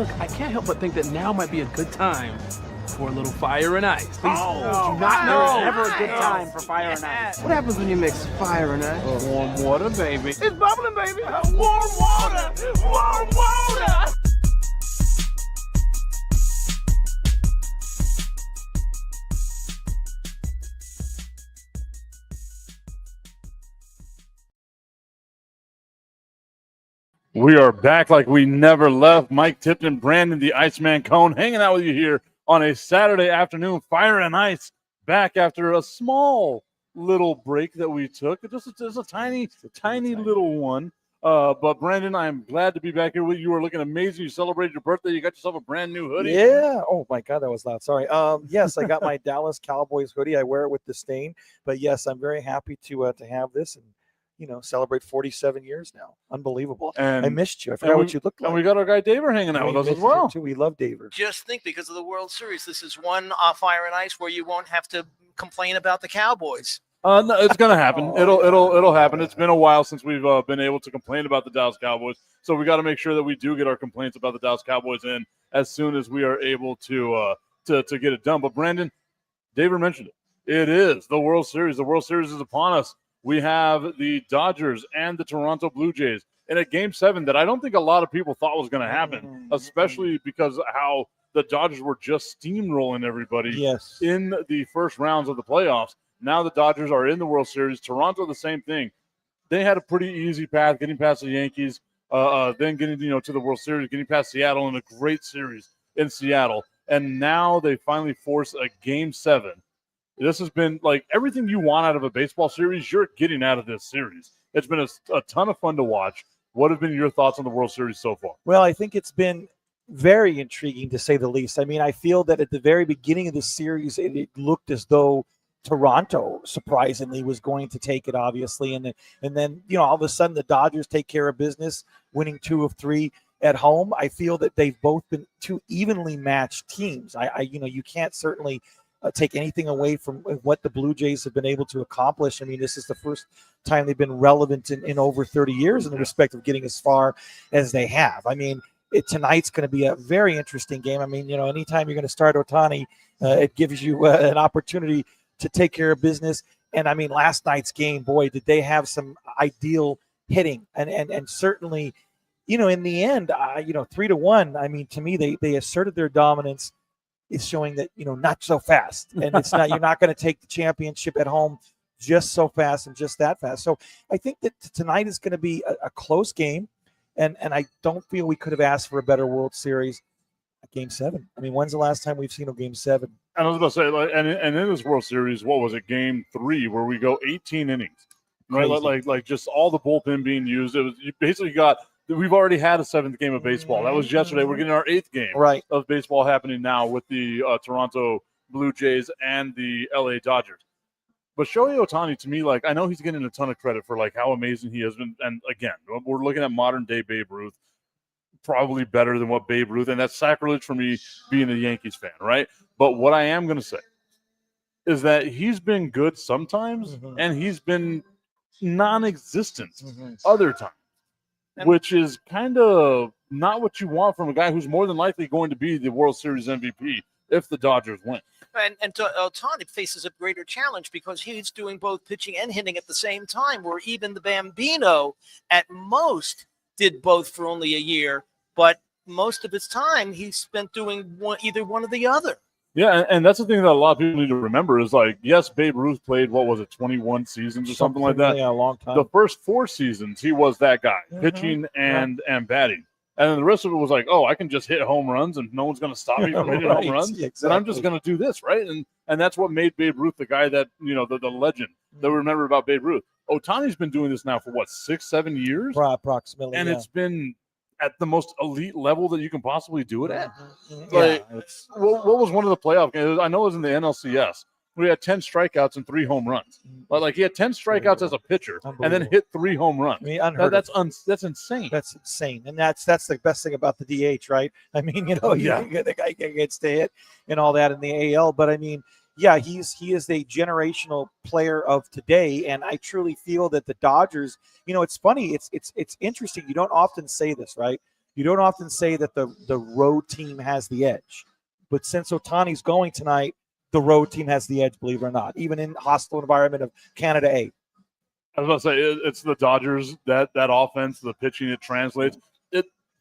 Look, I can't help but think that now might be a good time for a little fire and ice. These Oh, do not know. there's never a good time for fire and ice. What happens when you mix fire and ice? Warm water, baby. It's bubbling, baby. Warm water. Warm water. We are back like we never left. Mike Tipton, Brandon, the Iceman Cone, hanging out with you here on a Saturday afternoon. Fire and Ice, back after a small little break that we took. Just a tiny little one. But Brandon, I'm glad to be back here with you. You are looking amazing. You celebrated your birthday. You got yourself a brand new hoodie. Yeah. Oh my God, that was loud. Sorry. Yes, I got my Dallas Cowboys hoodie. I wear it with disdain, but yes, I'm very happy to have this and celebrate 47 years now. Unbelievable. And I missed you. I forgot what you looked like. And we got our guy Daver hanging out with us as well. We love Daver. Just think, because of the World Series, this is one Fire and Ice where you won't have to complain about the Cowboys. No, it's gonna happen. It'll happen. It's been a while since we've been able to complain about the Dallas Cowboys, so we got to make sure that we do get our complaints about the Dallas Cowboys in as soon as we are able to get it done. But Brandon, Daver mentioned it. It is the World Series. The World Series is upon us. We have the Dodgers and the Toronto Blue Jays in a Game 7 that I don't think a lot of people thought was going to happen, especially because of how the Dodgers were just steamrolling everybody in the first rounds of the playoffs. Now the Dodgers are in the World Series. Toronto, the same thing. They had a pretty easy path getting past the Yankees, then getting to the World Series, getting past Seattle in a great series in Seattle. And now they finally force a Game 7. This has been like everything you want out of a baseball series, you're getting out of this series. It's been a ton of fun to watch. What have been your thoughts on the World Series so far? Well, I think it's been very intriguing, to say the least. I mean, I feel that at the very beginning of the series, it looked as though Toronto, surprisingly, was going to take it, obviously. And then all of a sudden, the Dodgers take care of business, winning 2 of 3 at home. I feel that they've both been 2 evenly matched teams. You can't certainly take anything away from what the Blue Jays have been able to accomplish. I mean, this is the first time they've been relevant in over 30 years in the respect of getting as far as they have. I mean, tonight's going to be a very interesting game. I mean, anytime you're going to start Ohtani, it gives you an opportunity to take care of business. And I mean, last night's game, boy, did they have some ideal hitting. And certainly, in the end, 3-1, I mean, to me, they asserted their dominance. Is showing that, not so fast. And it's not, you're not going to take the championship at home just so fast and just that fast. So I think that tonight is going to be a close game. And I don't feel we could have asked for a better World Series at Game 7. I mean, when's the last time we've seen a Game 7? And I was about to say, and in this World Series, what was it, Game 3, where we go 18 innings, right? Like just all the bullpen being used. It was, you basically got, we've already had a 7th game of baseball. That was yesterday. We're getting our 8th game of baseball happening now with the Toronto Blue Jays and the LA Dodgers. But Shohei Ohtani, to me, I know he's getting a ton of credit for how amazing he has been. And again, we're looking at modern day Babe Ruth, probably better than what Babe Ruth, and that's sacrilege for me being a Yankees fan, right? But what I am going to say is that he's been good sometimes, and he's been non-existent other times. Which is kind of not what you want from a guy who's more than likely going to be the World Series MVP if the Dodgers win. And Ohtani faces a greater challenge because he's doing both pitching and hitting at the same time, where even the Bambino at most did both for only a year, but most of his time he spent doing either one or the other. Yeah, and that's the thing that a lot of people need to remember is yes, Babe Ruth played, 21 seasons or something like that? Yeah, a long time. The first 4 seasons, he was that guy, pitching and batting. And then the rest of it was I can just hit home runs and no one's going to stop me from hitting home runs. Yeah, exactly. And I'm just going to do this, right? And that's what made Babe Ruth the guy that, the legend that we remember about Babe Ruth. Ohtani's been doing this now for 6-7 years? Approximately, and it's been at the most elite level that you can possibly do it at. What was one of the playoff games? I know it was in the NLCS. We had 10 strikeouts and 3 home runs. But he had 10 strikeouts as a pitcher and then hit 3 home runs. I mean, that's insane. That's insane. And that's the best thing about the DH, right? I mean, the guy gets to hit and all that in the AL. But I mean, yeah, he is a generational player of today, and I truly feel that the Dodgers. It's funny. It's interesting. You don't often say this, right? You don't often say that the road team has the edge. But since Ohtani's going tonight, the road team has the edge, believe it or not, even in hostile environment of Canada A. I was about to say it's the Dodgers, that offense, the pitching, it translates.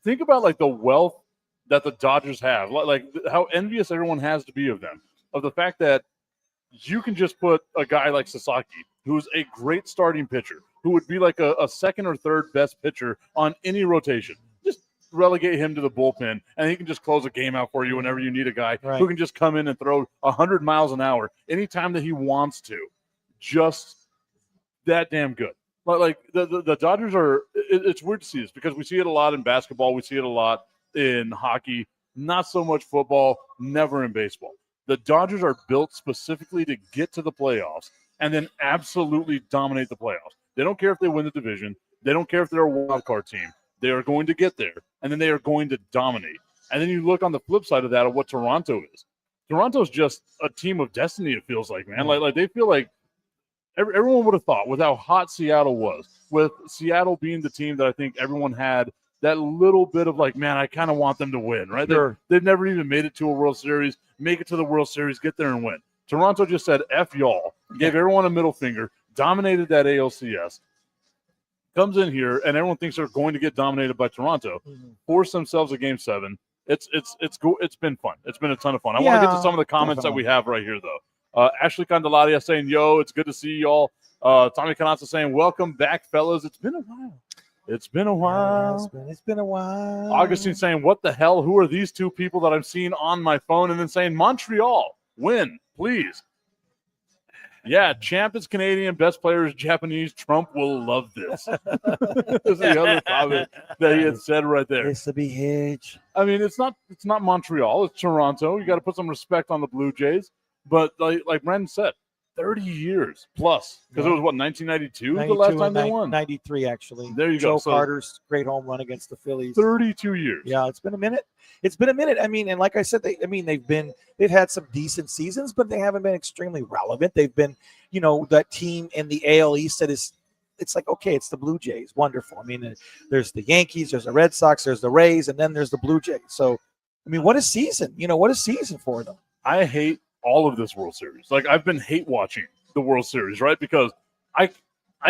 Think about like the wealth that the Dodgers have, like how envious everyone has to be of them, of the fact that you can just put a guy like Sasaki, who's a great starting pitcher, who would be like a second or third best pitcher on any rotation. Just relegate him to the bullpen, and he can just close a game out for you whenever you need a guy who can just come in and throw 100 miles an hour anytime that he wants to. Just that damn good. Like the Dodgers are – it's weird to see this because we see it a lot in basketball. We see it a lot in hockey. Not so much football, never in baseball. The Dodgers are built specifically to get to the playoffs and then absolutely dominate the playoffs. They don't care if they win the division. They don't care if they're a wild card team. They are going to get there, and then they are going to dominate. And then you look on the flip side of that of what Toronto is. Toronto's just a team of destiny, it feels like, man. Like they feel like everyone would have thought with how hot Seattle was, with Seattle being the team that I think everyone had that little bit of like, man, I kind of want them to win, right? Sure. They've never even made it to a World Series, make it to the World Series, get there and win. Toronto just said, F y'all, gave everyone a middle finger, dominated that ALCS, comes in here, and everyone thinks they're going to get dominated by Toronto, force themselves a Game 7. It's been fun. It's been a ton of fun. I want to get to some of the comments that we have right here, though. Ashley Candelaria saying, yo, it's good to see y'all. Tommy Canazza saying, welcome back, fellas. It's been a while. It's been a while. It's been a while. Augustine saying, what the hell? Who are these two people that I'm seeing on my phone? And then saying, Montreal, win, please. Yeah, champ is Canadian, best player is Japanese. Trump will love this. That's the other comment that he had said right there. It's the BH. I mean, it's not Montreal, it's Toronto. You got to put some respect on the Blue Jays. But like Brandon said, 30 years plus. Because it was, what, 1992 the last time they won? 93, actually. There you go. Joe Carter's great home run against the Phillies. 32 years. Yeah, it's been a minute. I mean, and like I said, they've had some decent seasons, but they haven't been extremely relevant. They've been, that team in the AL East that is, it's like, okay, it's the Blue Jays. Wonderful. I mean, there's the Yankees, there's the Red Sox, there's the Rays, and then there's the Blue Jays. So, I mean, what a season. What a season for them. I hate all of this World Series. Like, I've been hate watching the World Series, right? Because I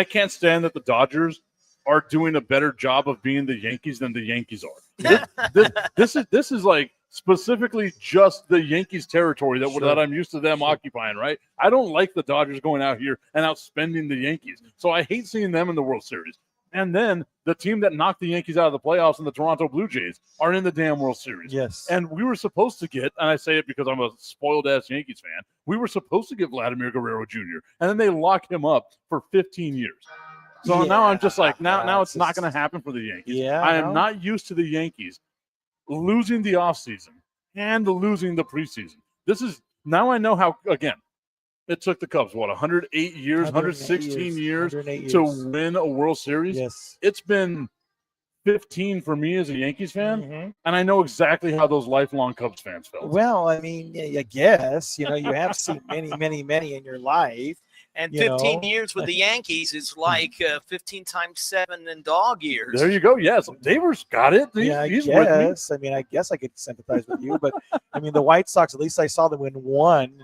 can't stand that the Dodgers are doing a better job of being the Yankees than the Yankees are. This is like specifically just the Yankees territory that I'm used to them occupying, right? I don't like the Dodgers going out here and outspending the Yankees. So I hate seeing them in the World Series. And then the team that knocked the Yankees out of the playoffs and the Toronto Blue Jays are in the damn World Series. Yes. And we were supposed to get, and I say it because I'm a spoiled-ass Yankees fan, we were supposed to get Vladimir Guerrero Jr., and then they locked him up for 15 years. So now I'm just like, now it's not going to happen for the Yankees. Yeah, I am not used to the Yankees losing the offseason and losing the preseason. Now I know how, again, it took the Cubs, 108 years, 116 years to win a World Series? Yes. It's been 15 for me as a Yankees fan, and I know exactly how those lifelong Cubs fans felt. Well, I mean, I guess, you have seen many in your life. And 15 years with the Yankees is like 15 times 7 in dog years. There you go. Yes, Daver's got it. He's with me. I mean, I guess I could sympathize with you, but I mean, the White Sox, at least I saw them win one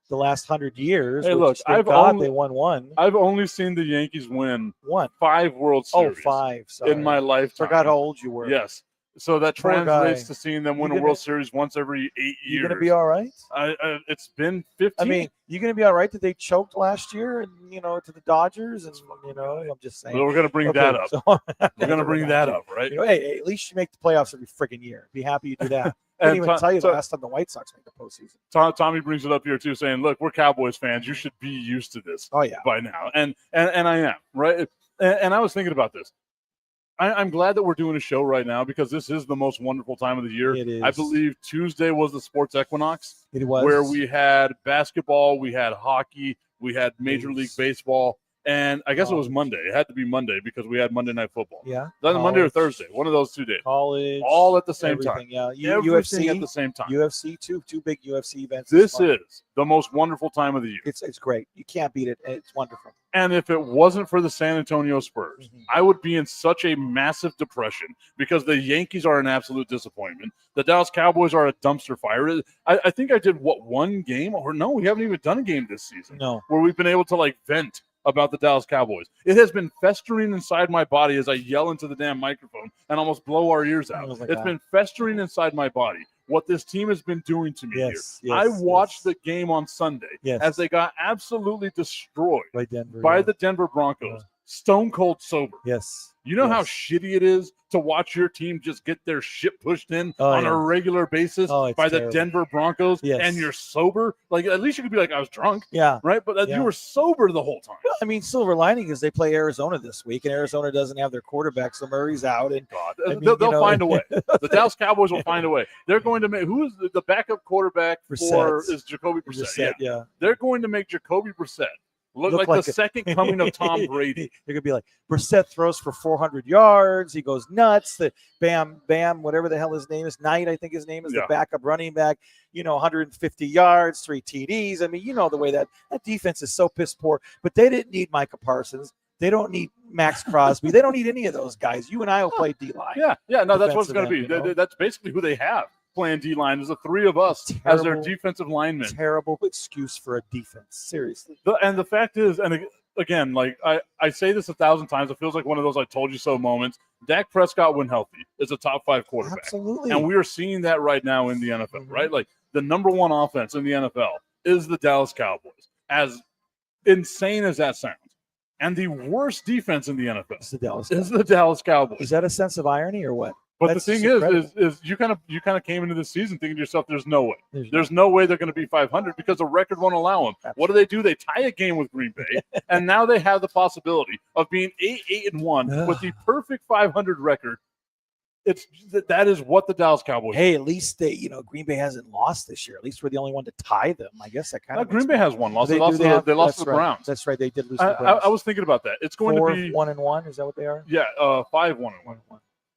the last 100 years. Hey, look, they won one. I've only seen the Yankees win 5 World Series. 5. Sorry. In my lifetime. Forgot how old you were. Yes. So that Poor translates guy. to seeing them win a World Series once every 8 years. You going to be all right? It's been 15. I mean, you going to be all right that they choked last year and, to the Dodgers? And, I'm just saying. Well, we're going to bring that up. We're going to bring that up, right? Hey, at least you make the playoffs every freaking year. Be happy you do that. I can't even tell you the last time the White Sox made the postseason. Tommy brings it up here, too, saying, look, we're Cowboys fans. You should be used to this by now. And I am, right? And I was thinking about this. I'm glad that we're doing a show right now because this is the most wonderful time of the year. It is. I believe Tuesday was the sports equinox. It was. Where we had basketball, we had hockey, we had Major League Baseball, and I guess it was Monday. It had to be Monday because we had Monday Night Football. Yeah. Then Monday or Thursday, one of those 2 days. College. All at the same time. Yeah. Everything at the same time. UFC, two big UFC events. This is the most wonderful time of the year. It's great. You can't beat it. It's wonderful. And if it wasn't for the San Antonio Spurs, I would be in such a massive depression because the Yankees are an absolute disappointment. The Dallas Cowboys are a dumpster fire. I think I did, one game? Or no, we haven't even done a game this season. No. Where we've been able to, vent about the Dallas Cowboys. It has been festering inside my body as I yell into the damn microphone and almost blow our ears out. It's been festering inside my body. What this team has been doing to me here. I watched the game on Sunday as they got absolutely destroyed by the Denver Broncos, stone cold sober. Yes. You know how shitty it is to watch your team just get their shit pushed in on a regular basis by the Denver Broncos and you're sober? At least you could be like, I was drunk. Yeah. Right? But you were sober the whole time. I mean, silver lining is they play Arizona this week, and Arizona doesn't have their quarterback, so Murray's out. And they'll find a way. The Dallas Cowboys will find a way. They're going to make – who is the backup quarterback for – is Jacoby Brissett. Yeah. They're going to make Jacoby Brissett look like the second coming of Tom Brady. They're going to be like, Brissett throws for 400 yards. He goes nuts. The Bam, whatever the hell his name is, Knight, I think his name is, the backup running back, 150 yards, 3 TDs. I mean, the way that defense is so piss poor. But they didn't need Micah Parsons. They don't need Max Crosby. They don't need any of those guys. You and I will play D-line. Yeah. No, that's what it's going to be. That's basically who they have playing D-line. Is the three of us as their defensive linemen. Terrible excuse for a defense. Seriously. And the fact is, and again, I say this 1,000 times, it feels like one of those I told you so moments. Dak Prescott, when healthy, is a top 5 quarterback. Absolutely. And we are seeing that right now in the NFL, right? The number one offense in the NFL is the Dallas Cowboys. As insane as that sounds. And the worst defense in the NFL is the Dallas Cowboys. Is that a sense of irony or what? But the thing is you kind of came into this season thinking to yourself, there's no way. There's no way they're going to be 500 because the record won't allow them. What do? They tie a game with Green Bay, and now they have the possibility of being 8-1 with the perfect 500 record. That is what the Dallas Cowboys. Hey, at least Green Bay hasn't lost this year. At least we're the only one to tie them. I guess that kind of. Green Bay has one loss. They lost to the Browns. That's right. They did lose to the Browns. I was thinking about that. It's going to be 1-1. Is that what they are? Yeah, 5-1.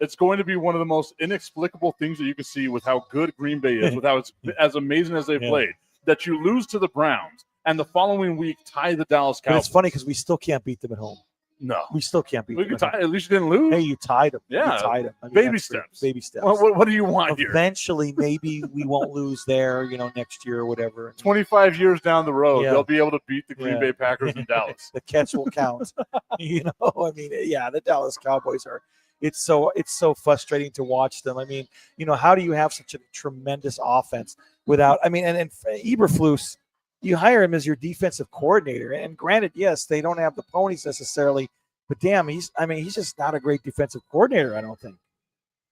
It's going to be one of the most inexplicable things that you can see with how good Green Bay is, with how it's as amazing as they've played, that you lose to the Browns and the following week tie the Dallas Cowboys. But it's funny because we still can't beat them at home. No. We still can't beat them. At least you didn't lose. Hey, you tied them. Yeah. You tied them. I mean, baby steps. Baby steps. What do you want here? Eventually, maybe we won't lose there, next year or whatever. 25 years down the road, they'll be able to beat the Green Bay Packers in Dallas. The catch will count. The Dallas Cowboys are. It's so frustrating to watch them. I mean, how do you have such a tremendous offense without? I mean, and Eberflus, you hire him as your defensive coordinator. And granted, yes, they don't have the ponies necessarily, but damn, he's just not a great defensive coordinator. I don't think.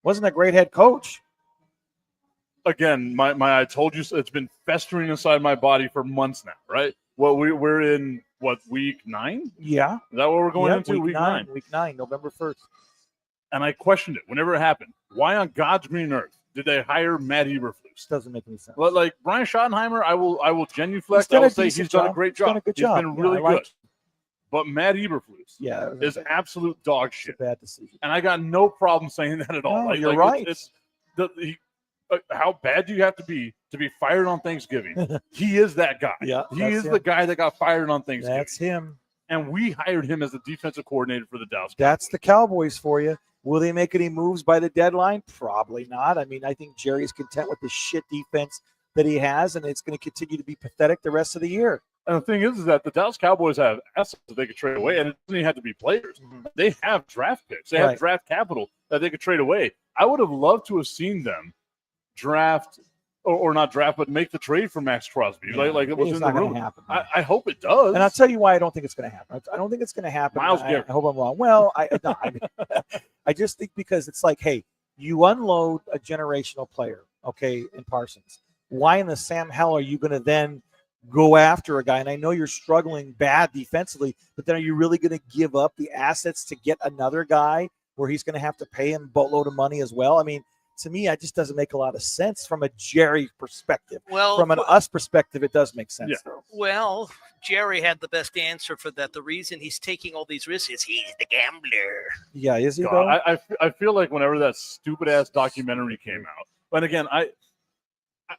Wasn't a great head coach. Again, I told you it's been festering inside my body for months now, right? Well, we're in week 9? Yeah. Is that what we're going into? Week 9. Week 9, November 1st. And I questioned it whenever it happened. Why on God's green earth did they hire Matt Eberflus? Doesn't make any sense. Like Brian Schottenheimer, I will genuflect. I will say he's done a great job. He's been really good. But Matt Eberflus is absolute dog shit. It's a bad decision. And I got no problem saying that at all. No, you're right. How bad do you have to be fired on Thanksgiving? He is that guy. Yeah, he is the guy that got fired on Thanksgiving. That's him. And we hired him as the defensive coordinator for the Dallas Cowboys. That's the Cowboys for you. Will they make any moves by the deadline? Probably not. I mean, I think Jerry's content with the shit defense that he has, and it's going to continue to be pathetic the rest of the year. And the thing is that the Dallas Cowboys have assets that they could trade away, and it doesn't even have to be players. They have draft picks. They have draft capital that they could trade away. I would have loved to have seen them draft or not draft, but make the trade for Max Crosby. Like it was in the room. I hope it does. And I'll tell you why I don't think it's going to happen. I don't think it's going to happen. Myles I Garrett. hope I'm wrong. Well, I just think because it's like, hey, you unload a generational player, okay, in Parsons. Why in the Sam hell are you going to then go after a guy? And I know you're struggling bad defensively, but then are you really going to give up the assets to get another guy where he's going to have to pay him a boatload of money as well? I mean, to me, it just doesn't make a lot of sense from a Jerry perspective. Well, from an us perspective, it does make sense. Yeah. Well, Jerry had the best answer for that. The reason he's taking all these risks is he's the gambler. Yeah, is he? God, I feel like whenever that stupid ass documentary came out, and again,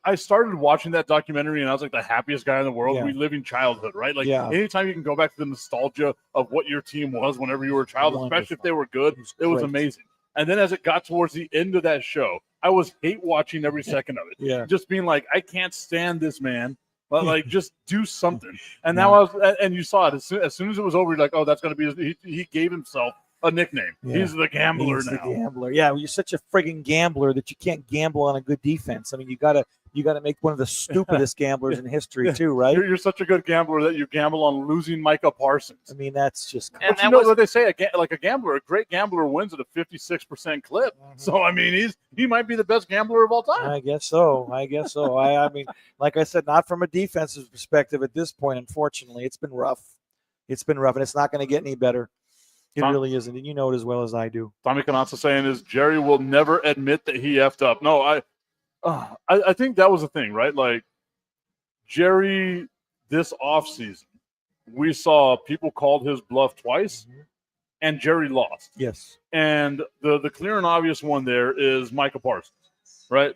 I started watching that documentary, and I was like the happiest guy in the world, Yeah. reliving childhood, right? Like Yeah. anytime you can go back to the nostalgia of what your team was whenever you were a child, especially if they were good, it was great. amazing. And then as it got towards the end of that show, I was hate watching every second of it. Yeah. Just being like, I can't stand this man. But like, just do something. And now and you saw it as soon as it was over. You're like, oh, that's going to be. He gave himself a nickname. Yeah. He's the gambler He's now. the gambler. Yeah, well, you're such a friggin' gambler that you can't gamble on a good defense. I mean, you gotta make one of the stupidest gamblers in history too, right? You're such a good gambler that you gamble on losing Micah Parsons. I mean, that's just. And But you know what they say? A gambler, a great gambler wins at a 56% clip. So I mean, he might be the best gambler of all time. I guess so. I mean, like I said, not from a defensive perspective at this point. Unfortunately, it's been rough. And it's not going to get any better. It really isn't, and you know it as well as I do. Tommy Canazza saying is Jerry will never admit that he effed up. No, I think that was the thing, right? Like Jerry, this offseason, we saw people called his bluff twice, and Jerry lost. Yes. And the clear and obvious one there is Micah Parsons, right?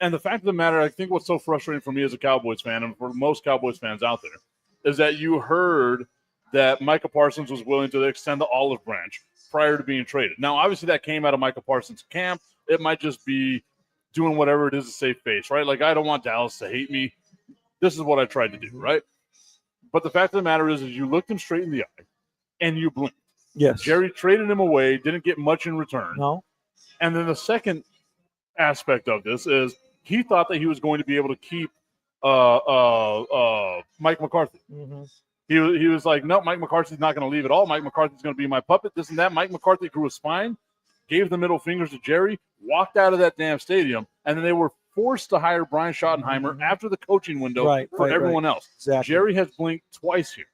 And the fact of the matter, I think what's so frustrating for me as a Cowboys fan, and for most Cowboys fans out there, is that you heard that Micah Parsons was willing to extend the olive branch prior to being traded. Now, obviously, that came out of Micah Parsons' camp. It might just be doing whatever it is to save face, right? Like, I don't want Dallas to hate me. This is what I tried to do, right? But the fact of the matter is you looked him straight in the eye, and you blinked. Yes. Jerry traded him away, didn't get much in return. No. And then the second aspect of this is he thought that he was going to be able to keep Mike McCarthy. Mm-hmm. He was like, no, Mike McCarthy's not going to leave at all. Mike McCarthy's going to be my puppet, this and that. Mike McCarthy grew a spine, gave the middle fingers to Jerry, walked out of that damn stadium, and then they were forced to hire Brian Schottenheimer after the coaching window for everyone else. Exactly. Jerry has blinked twice here.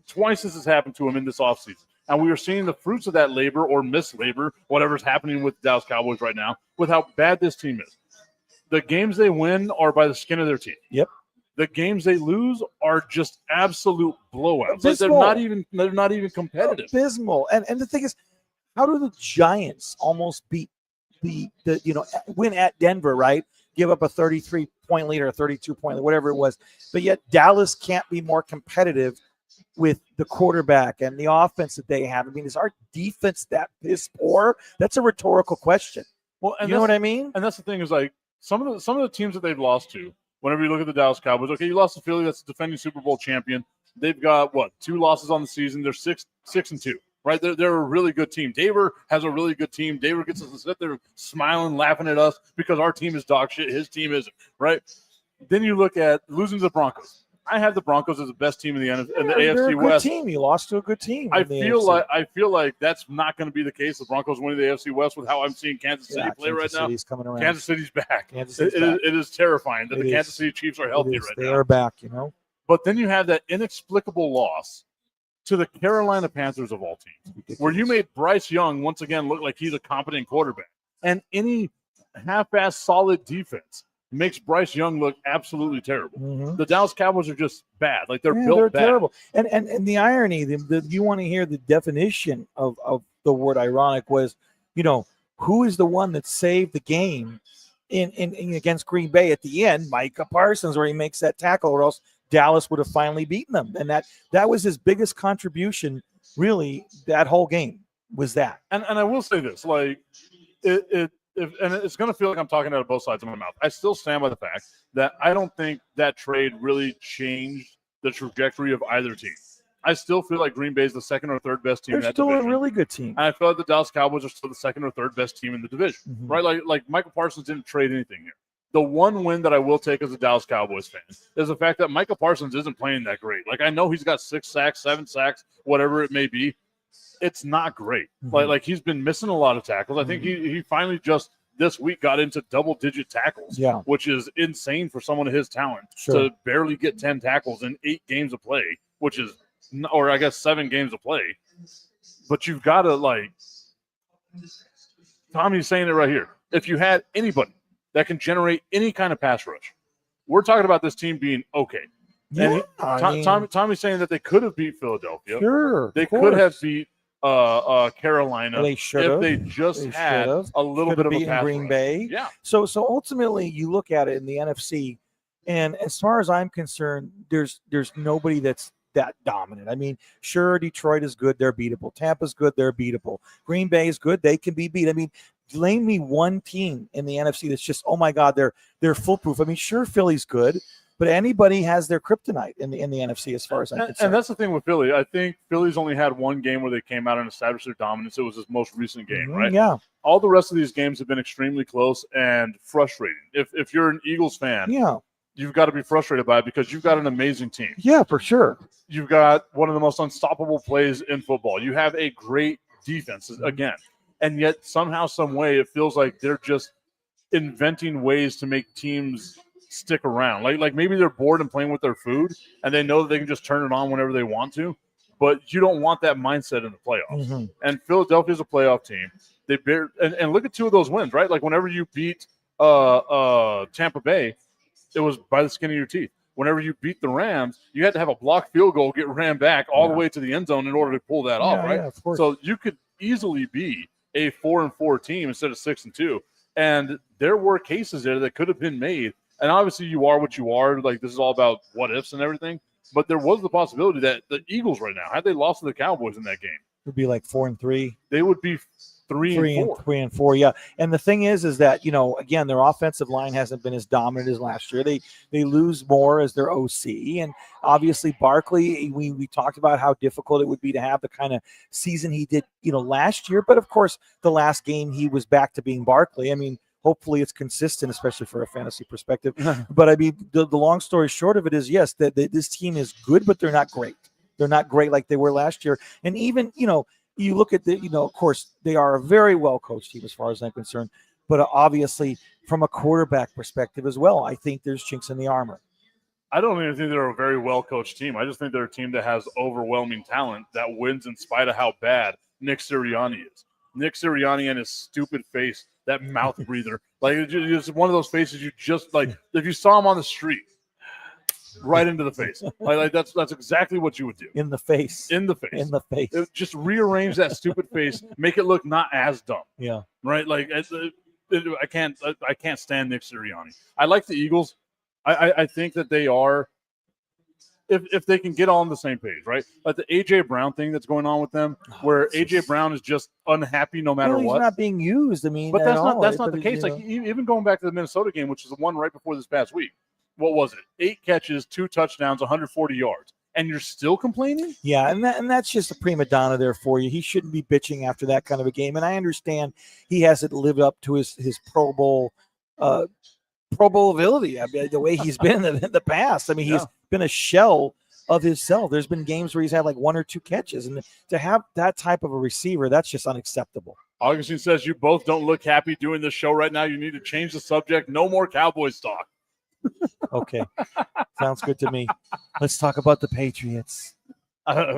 Twice this has happened to him in this offseason. And we are seeing the fruits of that labor or mislabor, whatever's happening with the Dallas Cowboys right now, with how bad this team is. The games they win are by the skin of their teeth. Yep. The games they lose are just absolute blowouts. Like they're not even competitive. Abysmal. And the thing is, how do the Giants almost beat the win at Denver, right? Give up a 33-point lead or a 32-point lead, whatever it was. But yet Dallas can't be more competitive with the quarterback and the offense that they have. I mean, is our defense that piss poor? That's a rhetorical question. Well, and you know what I mean? And that's the thing is like some of the teams that they've lost to. Whenever you look at the Dallas Cowboys, okay, you lost to Philly, that's the defending Super Bowl champion. They've got 2 losses on the season. They're 6-2, right? They're a really good team. Denver has a really good team. Denver gets us to sit there smiling, laughing at us because our team is dog shit. His team isn't, right? Then you look at losing to the Broncos. I have the Broncos as the best team in the AFC West. Team. You lost to a good team. I feel like that's not going to be the case. The Broncos winning the AFC West with how I'm seeing Kansas City play right now. Coming around. Kansas City's back. It is terrifying that the Kansas City Chiefs are healthy right now. They are back, But then you have that inexplicable loss to the Carolina Panthers of all teams, where you made Bryce Young once again look like he's a competent quarterback, and any half-ass solid defense makes Bryce Young look absolutely terrible. Mm-hmm. The Dallas Cowboys are just bad. Like they're built bad. Terrible. And the irony, you want to hear the definition of the word ironic was, who is the one that saved the game in against Green Bay at the end? Micah Parsons, where he makes that tackle, or else Dallas would have finally beaten them. And that was his biggest contribution, really, that whole game was that. And I will say this, like and it's going to feel like I'm talking out of both sides of my mouth. I still stand by the fact that I don't think that trade really changed the trajectory of either team. I still feel like Green Bay is the second or third best team in that division. They're still a really good team. And I feel like the Dallas Cowboys are still the second or third best team in the division, right? Like Michael Parsons didn't trade anything here. The one win that I will take as a Dallas Cowboys fan is the fact that Michael Parsons isn't playing that great. Like, I know he's got 6 sacks, 7 sacks, whatever it may be. It's not great. Like he's been missing a lot of tackles. I think he finally just this week got into double-digit tackles, which is insane for someone of his talent to barely get 10 tackles in 8 games of play, which is, or I guess 7 games of play. But you've got to, Tommy's saying it right here. If you had anybody that can generate any kind of pass rush, we're talking about this team being okay. Yeah, and Tommy's saying that they could have beat Philadelphia. Sure, they could have beat Carolina. They should if have. they just They had should've. a little Should bit have of a beaten pass Green rush. Bay. Yeah. So ultimately, you look at it in the NFC, and as far as I'm concerned, there's nobody that's that dominant. I mean, sure, Detroit is good, they're beatable. Tampa's good, they're beatable. Green Bay is good, they can be beat. I mean, name me one team in the NFC that's just, oh my God, they're foolproof. I mean, sure, Philly's good, but anybody has their kryptonite in the NFC as far as I'm concerned. And that's the thing with Philly. I think Philly's only had one game where they came out and established their dominance. It was his most recent game, right? Yeah. All the rest of these games have been extremely close and frustrating. If you're an Eagles fan, Yeah. you've got to be frustrated by it because you've got an amazing team. Yeah, for sure. You've got one of the most unstoppable plays in football. You have a great defense, again. And yet somehow, some way, it feels like they're just inventing ways to make teams stick around. Like maybe they're bored and playing with their food, and they know that they can just turn it on whenever they want to. But you don't want that mindset in the playoffs. And Philadelphia's a playoff team. And look at two of those wins, right? Like whenever you beat Tampa Bay, it was by the skin of your teeth. Whenever you beat the Rams, you had to have a blocked field goal get ran back all the way to the end zone in order to pull that off, right? Yeah, of course. So you could easily be a 4-4 team instead of 6-2. And there were cases there that could have been made. And obviously you are what you are. Like this is all about what ifs and everything. But there was the possibility that the Eagles right now, had they lost to the Cowboys in that game, It would be like 4-3. they would be 3-4. 3-4, yeah. And the thing is that, again, their offensive line hasn't been as dominant as last year. They lose more as their OC. And obviously Barkley, we talked about how difficult it would be to have the kind of season he did, last year. But of course, the last game he was back to being Barkley. I mean, hopefully it's consistent, especially for a fantasy perspective. But I mean, the long story short of it is, yes, that this team is good, but they're not great. They're not great like they were last year. And even, you look at of course, they are a very well-coached team as far as I'm concerned. But obviously, from a quarterback perspective as well, I think there's chinks in the armor. I don't even think they're a very well-coached team. I just think they're a team that has overwhelming talent that wins in spite of how bad Nick Sirianni is. Nick Sirianni and his stupid face, that mouth breather. Like, it's one of those faces you just, like, if you saw him on the street, right into the face. Like that's exactly what you would do. In the face. In the face. In the face. Just rearrange that stupid face, make it look not as dumb. Yeah. Right? Like, I can't stand Nick Sirianni. I like the Eagles. I think that they are, if they can get all on the same page, right? Like the A.J. Brown thing that's going on with them, where A.J. Brown is just unhappy no matter he's what. He's not being used. I mean, but that's not the case. Like, even going back to the Minnesota game, which is the one right before this past week, what was it? 8 catches, 2 touchdowns, 140 yards. And you're still complaining? Yeah, and that's just a prima donna there for you. He shouldn't be bitching after that kind of a game. And I understand he hasn't lived up to his Pro Bowl ability. I mean, the way he's been in the past. I mean, he's been a shell of himself. There's been games where he's had like 1 or 2 catches. And to have that type of a receiver, that's just unacceptable. Augustine says you both don't look happy doing this show right now. You need to change the subject. No more Cowboys talk. Okay. Sounds good to me. Let's talk about the Patriots.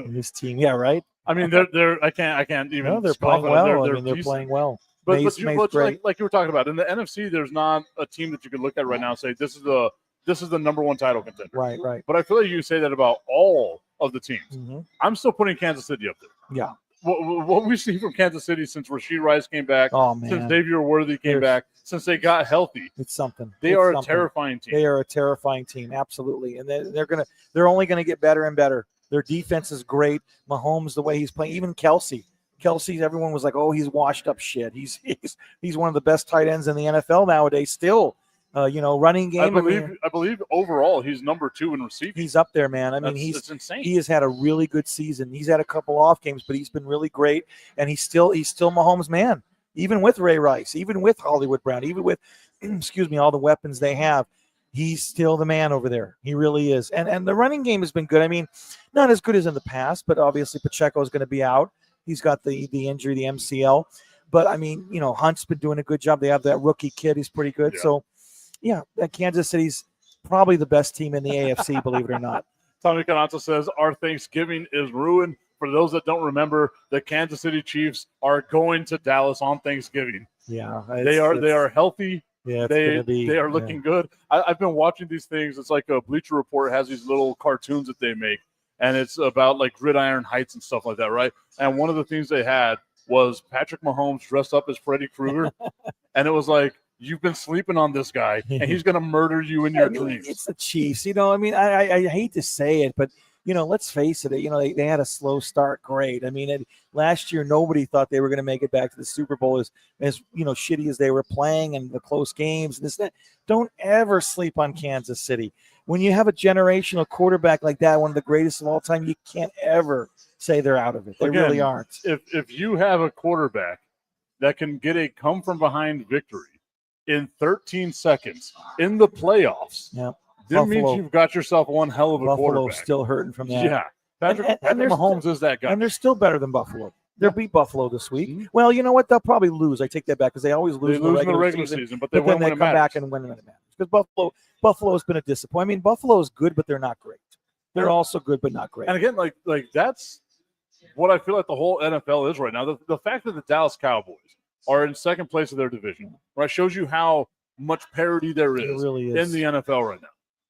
This team. Yeah, right? I mean, they're I can't even. No, they're playing well. They're decent. playing well. But you like you were talking about in the NFC, there's not a team that you could look at right now and say this is the number 1 title contender. Right. But I feel like you can say that about all of the teams. Mm-hmm. I'm still putting Kansas City up there. Yeah. What we've seen from Kansas City since Rasheed Rice came back, since Xavier Worthy came back, since they got healthy, it's something. They are a terrifying team. They are a terrifying team, absolutely, and they're only gonna get better and better. Their defense is great. Mahomes, the way he's playing, even Kelsey, everyone was like, oh, he's washed up shit. He's one of the best tight ends in the NFL nowadays. Still, running game. I believe overall he's number 2 in receiving. He's up there, man. I mean, it's insane. He has had a really good season. He's had a couple off games, but he's been really great, and he's still Mahomes' man. Even with Ray Rice, even with Hollywood Brown, even with all the weapons they have, he's still the man over there. He really is. And the running game has been good. I mean, not as good as in the past, but obviously Pacheco is going to be out. He's got the injury, the MCL. But I mean, Hunt's been doing a good job. They have that rookie kid. He's pretty good. Yeah. So, yeah, Kansas City's probably the best team in the AFC, believe it or not. Tommy Canato says our Thanksgiving is ruined. For those that don't remember, the Kansas City Chiefs are going to Dallas on Thanksgiving. Yeah, they are healthy. Yeah, they are looking good. I've been watching these things. It's like a Bleacher Report has these little cartoons that they make, and it's about like gridiron heights and stuff like that, right? And one of the things they had was Patrick Mahomes dressed up as Freddy Krueger, and it was like, you've been sleeping on this guy, and he's going to murder you in your dreams. It's the Chiefs. I mean, I hate to say it, but, let's face it. They had a slow start. Great. I mean, last year, nobody thought they were going to make it back to the Super Bowl as shitty as they were playing and the close games. And that. Don't ever sleep on Kansas City. When you have a generational quarterback like that, one of the greatest of all time, you can't ever say they're out of it. They really aren't. If you have a quarterback that can get a come-from-behind victory in 13 seconds in the playoffs, that means you've got yourself one hell of a quarterback. Buffalo's still hurting from that. Yeah. Patrick Mahomes is that guy. And they're still better than Buffalo. They'll beat Buffalo this week. Mm-hmm. Well, you know what? They'll probably lose. I take that back because they always lose in the regular season. But then they come back and win when it matters. Because Buffalo has been a disappointment. I mean, Buffalo is good, but they're not great. They're also good, but not great. And again, like that's what I feel like the whole NFL is right now. The fact that the Dallas Cowboys are in second place of their division, right, shows you how much parity there is, really in the NFL right now.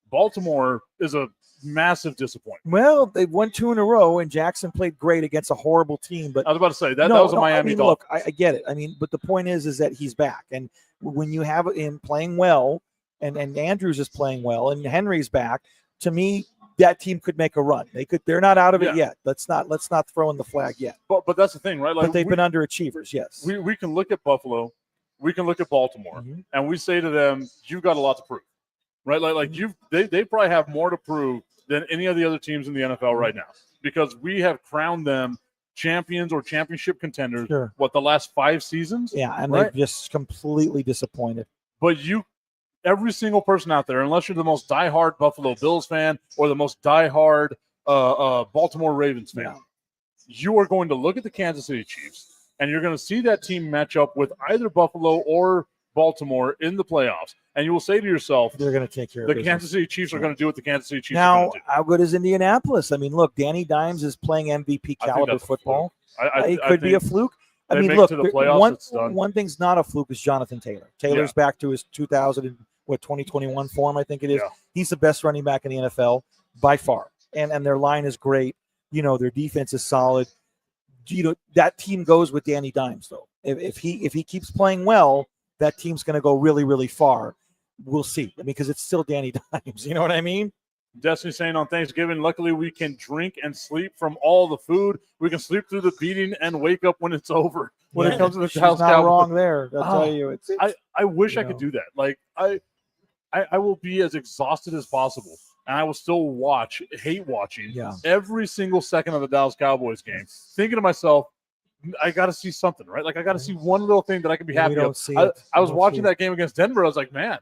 Baltimore is a massive disappointment. Well, they've won 2 in a row, and Jackson played great against a horrible team. But I was about to say that was a Miami Dolphins. Look, I get it. I mean, but the point is that he's back, and when you have him playing well, and Andrews is playing well, and Henry's back, to me, that team could make a run. They're not out of it yet. Let's not throw in the flag yet. But that's the thing, right? Like, but they've been underachievers. Yes. We can look at Buffalo, we can look at Baltimore, and we say to them, "You've got a lot to prove." Right, they probably have more to prove than any of the other teams in the NFL right now, because we have crowned them champions or championship contenders. Sure. The last 5 seasons? Yeah, and they've just completely disappointed. But every single person out there, unless you're the most diehard Buffalo Bills fan or the most diehard Baltimore Ravens fan, you are going to look at the Kansas City Chiefs, and you're going to see that team match up with either Buffalo or Baltimore in the playoffs, and you will say to yourself, they're going to take care of the Kansas City Chiefs are going to do what the Kansas City Chiefs are going to do. Now, how good is Indianapolis? I mean, look, Danny Dimes is playing MVP caliber football. It could be a fluke. I mean, look, one thing's not a fluke is Jonathan Taylor. Taylor's back to his 2021 form, I think it is. Yeah. He's the best running back in the NFL by far, and their line is great. Their defense is solid. That team goes with Danny Dimes, though. If he keeps playing well, that team's going to go really, really far. We'll see. Because it's still Danny Dimes. You know what I mean? Destiny saying on Thanksgiving, luckily we can drink and sleep from all the food. We can sleep through the beating and wake up when it's over. When it comes to the Dallas Cowboys. Not wrong there. I'll tell you. I wish I could do that. Like I will be as exhausted as possible, and I will still hate watching every single second of the Dallas Cowboys game, thinking to myself, I got to see something, right? Like, I got to see one little thing that I can be happy with. I was watching that game against Denver. I was like, man,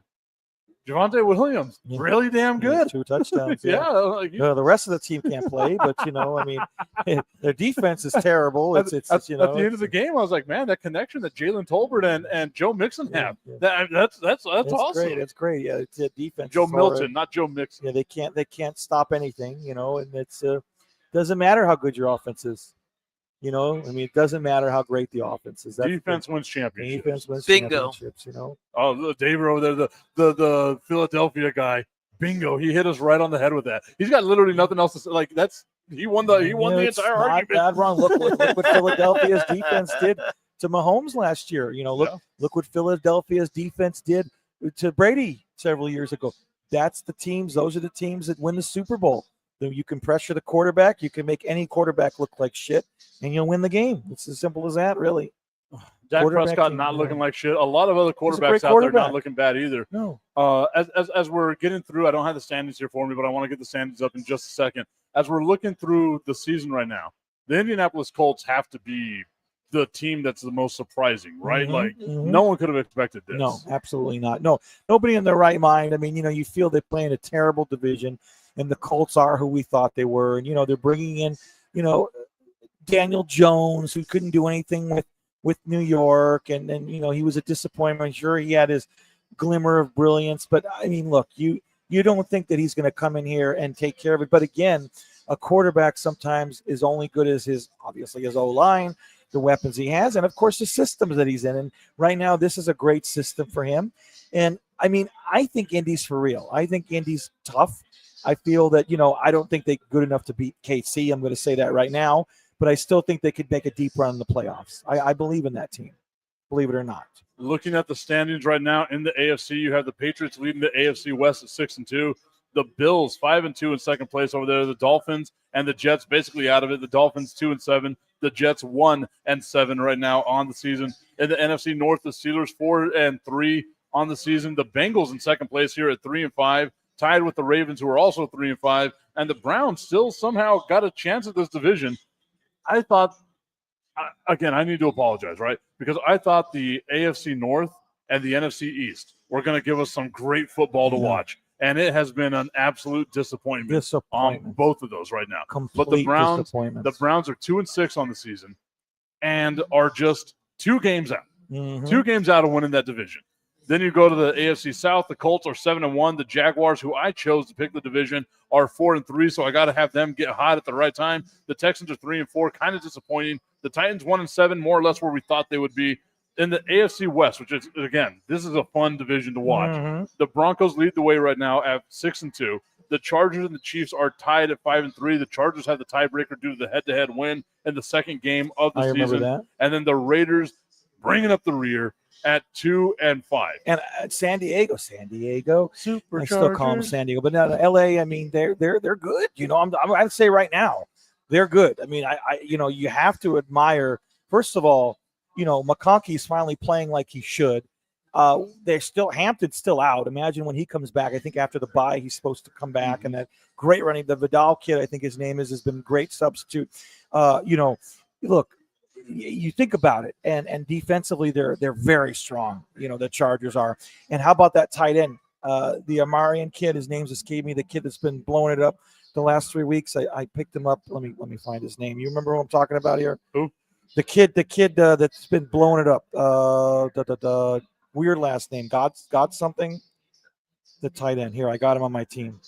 Javonte Williams, really damn good. 2 touchdowns. The rest of the team can't play, but, I mean, their defense is terrible. At the end of the game, I was like, man, that connection that Jalen Tolbert and Joe Mixon have, that's awesome. Great. It's great. Yeah, it's a defense. Joe Milton, not Joe Mixon. Yeah, they can't stop anything, and it's doesn't matter how good your offense is. I mean, it doesn't matter how great the offense is. Defense wins championships. Defense wins Bingo. championships, Oh, David over there, the Philadelphia guy. Bingo. He hit us right on the head with that. He's got literally nothing else to say. Like, he won the entire argument. Bad wrong. Look what Philadelphia's defense did to Mahomes last year. Look what Philadelphia's defense did to Brady several years ago. Those are the teams that win the Super Bowl. You can pressure the quarterback. You can make any quarterback look like shit, and you'll win the game. It's as simple as that, really. Dak Prescott not looking like shit. A lot of other quarterbacks out there not looking bad either. No. As we're getting through, I don't have the standings here for me, but I want to get the standings up in just a second. As we're looking through the season right now, the Indianapolis Colts have to be the team that's the most surprising, right? No one could have expected this. No, absolutely not. No, nobody in their right mind. I mean, you feel they play in a terrible division. And the Colts are who we thought they were. And, they're bringing in, Daniel Jones, who couldn't do anything with New York. And he was a disappointment. Sure, he had his glimmer of brilliance. But, I mean, look, you don't think that he's going to come in here and take care of it. But, again, a quarterback sometimes is only good as his O-line, the weapons he has, and, of course, the systems that he's in. And right now this is a great system for him. And, I mean, I think Indy's for real. I think Indy's tough. I feel that, I don't think they're good enough to beat KC. I'm going to say that right now, but I still think they could make a deep run in the playoffs. I believe in that team, believe it or not. Looking at the standings right now in the AFC, you have the Patriots leading the AFC West at 6-2. The Bills 5-2 in second place over there. The Dolphins and the Jets basically out of it. The Dolphins 2-7. The Jets 1-7 right now on the season. In the NFC North, the Steelers 4-3 on the season. The Bengals in second place here at 3-5, tied with the Ravens, who are also 3-5. And the Browns still somehow got a chance at this division. I thought, again, I need to apologize, right? Because I thought the AFC North and the NFC East were going to give us some great football to watch. And it has been an absolute disappointment on both of those right now. Complete but the Browns are 2-6 on the season and are just 2 games out. 2 games out of winning that division. Then you go to the AFC South. The Colts are 7-1. The Jaguars, who I chose to pick the division, are 4-3. So I got to have them get hot at the right time. The Texans are 3-4, kind of disappointing. The Titans 1-7, more or less where we thought they would be. In the AFC West, which is, again, this is a fun division to watch. The Broncos lead the way right now at 6-2. The Chargers and the Chiefs are tied at 5-3. The Chargers have the tiebreaker due to the head-to-head win in the second game of the season. Remember that. And then the Raiders bringing up the rear at 2-5. And San Diego, Super. I still call them San Diego, but now LA. I mean, they're good. I'd say right now they're good. I mean, you have to admire. First of all, McConkey's finally playing like he should. Hampton's still out. Imagine when he comes back. I think after the bye, he's supposed to come back. And that great running, the Vidal kid, I think his name has been a great substitute. Look, you think about it, and defensively, they're very strong. The Chargers are. And how about that tight end, the Amarian kid? His name's escaped me. The kid that's been blowing it up the last 3 weeks. I picked him up. Let me find his name. You remember who I'm talking about here? Who? The kid that's been blowing it up. The weird last name. God something. The tight end. Here, I got him on my team.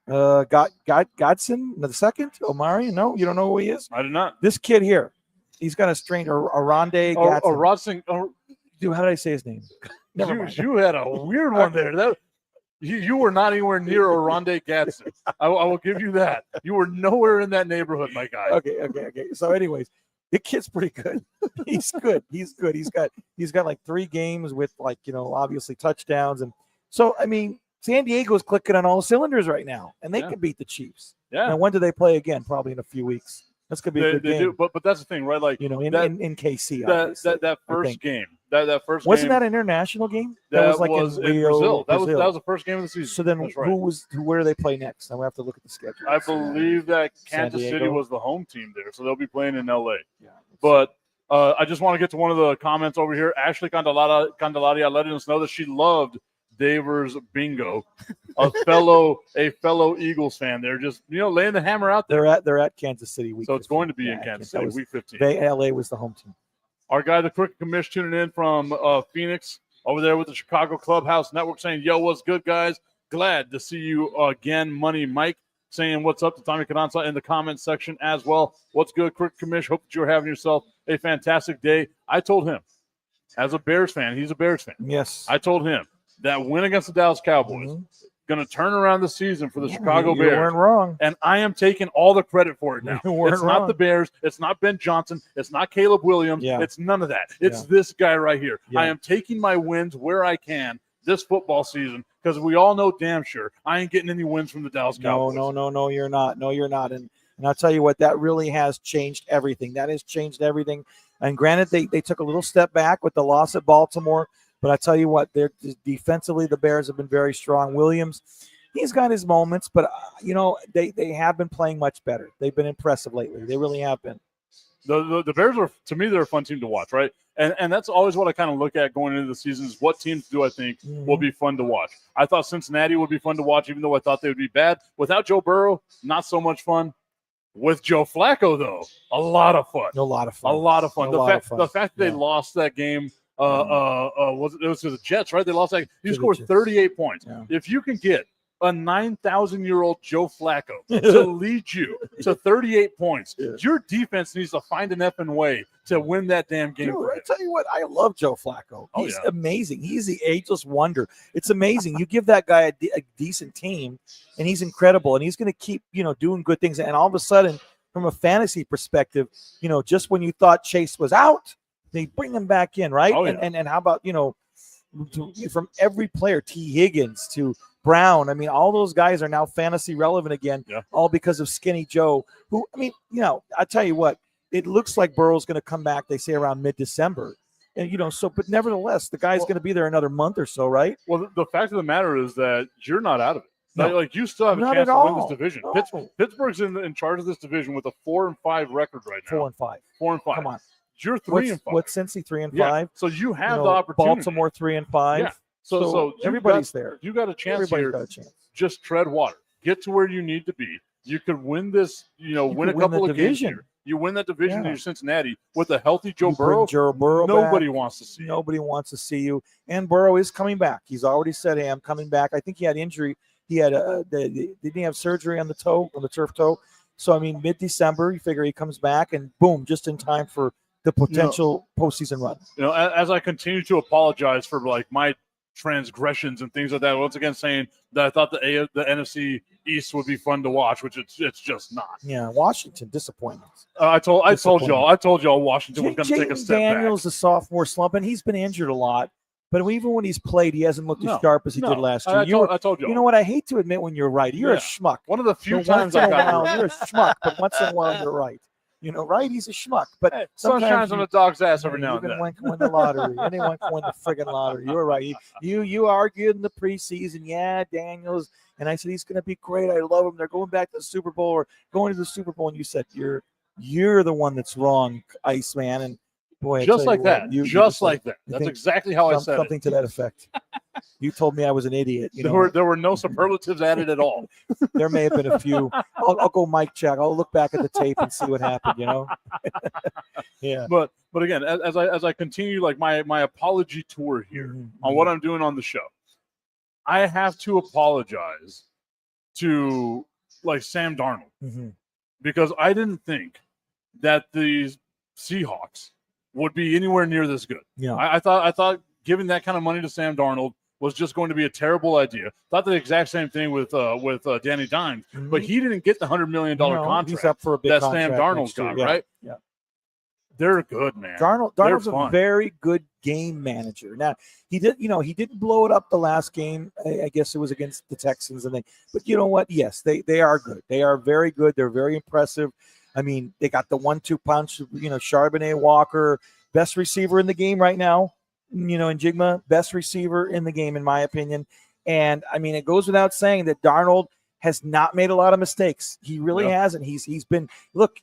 Godson the second. Omari. No, you don't know who he is. I do not. This kid here. He's got a strange. Aronde. Dude, how did I say his name? Never mind. You had a weird one there. You were not anywhere near Aronde Gatson. I will give you that. You were nowhere in that neighborhood, my guy. Okay. So, anyways. The kid's pretty good. He's good. He's got like 3 games with obviously touchdowns. And so, I mean, San Diego's clicking on all cylinders right now, and they can beat the Chiefs. Yeah. And when do they play again? Probably in a few weeks. That's going to be a good game. Do, but that's the thing, right? Like, in KC, that first game. That first wasn't game, that an international game? That was in Brazil. That was the first game of the season. So then, where do they play next? I will have to look at the schedule. I believe that Kansas City was the home team there, so they'll be playing in LA. Yeah. But I just want to get to one of the comments over here. Ashley Candelaria letting us know that she loved Davers bingo, a fellow Eagles fan. They're just laying the hammer out there. They're at Kansas City week. So it's going to be in Kansas City week 15. LA was the home team. Our guy, the Crooked Commish, tuning in from Phoenix over there with the Chicago Clubhouse Network, saying, "Yo, what's good, guys? Glad to see you again." Money Mike saying, "What's up?" to Tommy Cananza in the comments section as well. What's good, Crooked Commish? Hope that you're having yourself a fantastic day. I told him, as a Bears fan, he's a Bears fan. Yes. I told him that win against the Dallas Cowboys going to turn around the season for the Chicago Bears. You weren't wrong. And I am taking all the credit for it now. It's not the Bears. It's not Ben Johnson. It's not Caleb Williams. Yeah. It's none of that. It's this guy right here. Yeah. I am taking my wins where I can this football season because we all know damn sure I ain't getting any wins from the Dallas Cowboys. No, you're not. No, you're not. And I'll tell you what, that really has changed everything. That has changed everything. And granted, they took a little step back with the loss at Baltimore. But I tell you what, they're defensively, the Bears have been very strong. Williams, he's got his moments, but they have been playing much better. They've been impressive lately. They really have been. The Bears are, to me, they're a fun team to watch, right? And that's always what I kind of look at going into the season is what teams do I think will be fun to watch. I thought Cincinnati would be fun to watch, even though I thought they would be bad. Without Joe Burrow, not so much fun. With Joe Flacco, though, a lot of fun. A lot of fun. The fact that they lost that game. It was to the Jets, right? They lost that. You scored 38 points. Yeah. If you can get a 9,000-year-old Joe Flacco to lead you to 38 points. Yeah. Your defense needs to find an effing way to win that damn game. Dude, I tell you what, I love Joe Flacco. Oh, He's yeah. amazing. He's the ageless wonder. It's amazing. You give that guy a decent team, and he's incredible, and he's going to keep, doing good things. And all of a sudden, from a fantasy perspective, just when you thought Chase was out, they bring him back in, right? Oh, yeah. And how about, from every player, T. Higgins to Brown, I mean, all those guys are now fantasy relevant again, all because of Skinny Joe, who, I mean, I tell you what, it looks like Burrow's going to come back, they say, around mid-December. And, but nevertheless, the guy's going to be there another month or so, right? Well, the fact of the matter is that you're not out of it. No. Like, you still have a Not chance at to win this all. division. No. Pittsburgh's in charge of this division with a 4-5 record right now. 4-5. 4-5. Come on. You're 3-5. What's Cincy 3-5? Yeah. So you have the opportunity. Baltimore 3-5. Yeah. So everybody's there. You got a chance Everybody's here. got a chance. Just tread water. Get to where you need to be. You could win this, win a could couple win of the games division. here. You win that division Yeah. in Cincinnati with a healthy Joe You bring Burrow. Joe Burrow Nobody back. wants to see. Nobody wants to see you. And Burrow is coming back. He's already said, "Hey, I'm coming back." I think he had injury. He had didn't he have surgery on the toe, on the turf toe? So I mean, mid-December, you figure he comes back, and boom, just in time for the potential postseason run. As I continue to apologize for like my transgressions and things like that, once again saying that I thought the NFC East would be fun to watch, which it's just not. Yeah, Washington disappointment. I told y'all Washington was going to take a step Daniels, back. the sophomore slump, and he's been injured a lot. But even when he's played, he hasn't looked as sharp as he did last year. I told y'all. You know what? I hate to admit when you're right. You're a schmuck. One of the few Once times in I a got while, you're a schmuck, but once in a while you're right. Right? He's a schmuck. But hey, sun shines on a dog's ass every now and then. Anyone can win the lottery. Anyone can win the friggin' lottery. You're right. You argued in the preseason, Daniels, and I said he's going to be great. I love him. They're going back to the Super Bowl or going to the Super Bowl, and you said you're the one that's wrong, Iceman. And boy, just like that. Like that. That's exactly how I said something to that effect. You told me I was an idiot. There were no superlatives added at all. There may have been a few. I'll go mic check. I'll look back at the tape and see what happened. Yeah. But again, as I continue like my apology tour here on what I'm doing on the show, I have to apologize to like Sam Darnold because I didn't think that the Seahawks would be anywhere near this good. Yeah. I thought giving that kind of money to Sam Darnold was just going to be a terrible idea. Thought the exact same thing with Danny Dimes, but he didn't get the $100 million contract he's up for a big that contract Sam Darnold next year. got, right? Yeah. They're good, man. Darnold's a very good game manager. Now he didn't blow it up the last game. I guess it was against the Texans, but you know what? Yes, they are good. They are very good. They're very impressive. I mean, they got the 1-2 punch. Charbonnet, Walker, best receiver in the game right now. And Jigma, best receiver in the game, in my opinion. And I mean, it goes without saying that Darnold has not made a lot of mistakes. He really hasn't. He's been, look,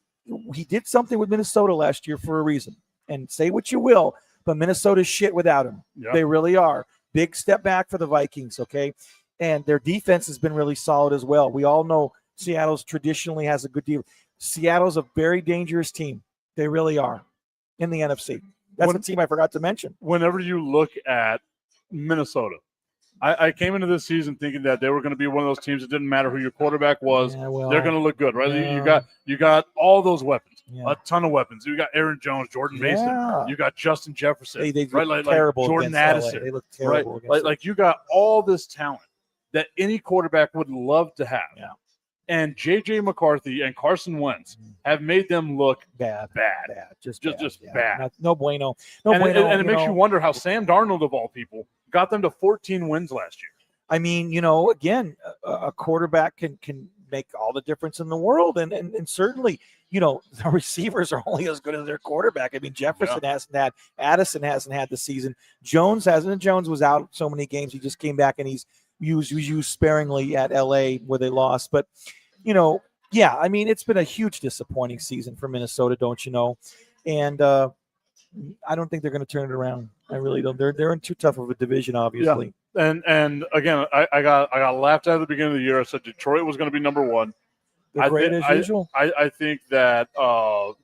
he did something with Minnesota last year for a reason. And say what you will, but Minnesota's shit without him. Yep. They really are. Big step back for the Vikings, okay? And their defense has been really solid as well. We all know Seattle's traditionally has a good deal. Seattle's a very dangerous team. They really are in the NFC. That's the team I forgot to mention. Whenever you look at Minnesota, I came into this season thinking that they were going to be one of those teams that didn't matter who your quarterback was. They're going to look good, right? Yeah. You got all those weapons, a ton of weapons. You got Aaron Jones, Jordan Mason. You got Justin Jefferson, they right? Like Jordan Addison. They look terrible, right? Like you got all this talent that any quarterback would love to have. Yeah. And J.J. McCarthy and Carson Wentz have made them look bad. Just bad. No bueno. And it makes you wonder how Sam Darnold, of all people, got them to 14 wins last year. I mean, again, a quarterback can make all the difference in the world. And certainly, the receivers are only as good as their quarterback. I mean, Jefferson hasn't had, Addison hasn't had the season. Jones hasn't. And Jones was out so many games. He just came back and he's used sparingly at LA where they lost. But, I mean, it's been a huge disappointing season for Minnesota, don't you know? And I don't think they're going to turn it around. I really don't. They're in too tough of a division, obviously. Yeah. And again, I got laughed at the beginning of the year. I said Detroit was going to be number one. They're great as usual. I think that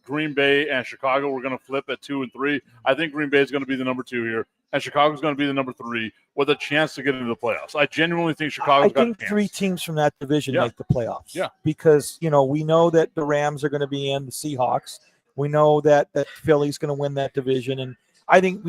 Green Bay and Chicago were going to flip at 2 and 3. I think Green Bay is going to be the number 2 here, and Chicago's going to be the number 3 with a chance to get into the playoffs. I genuinely think Chicago's got a chance. 3 teams from that division make the playoffs. Yeah. Because, we know that the Rams are going to be in, the Seahawks. We know that Philly's going to win that division, and I think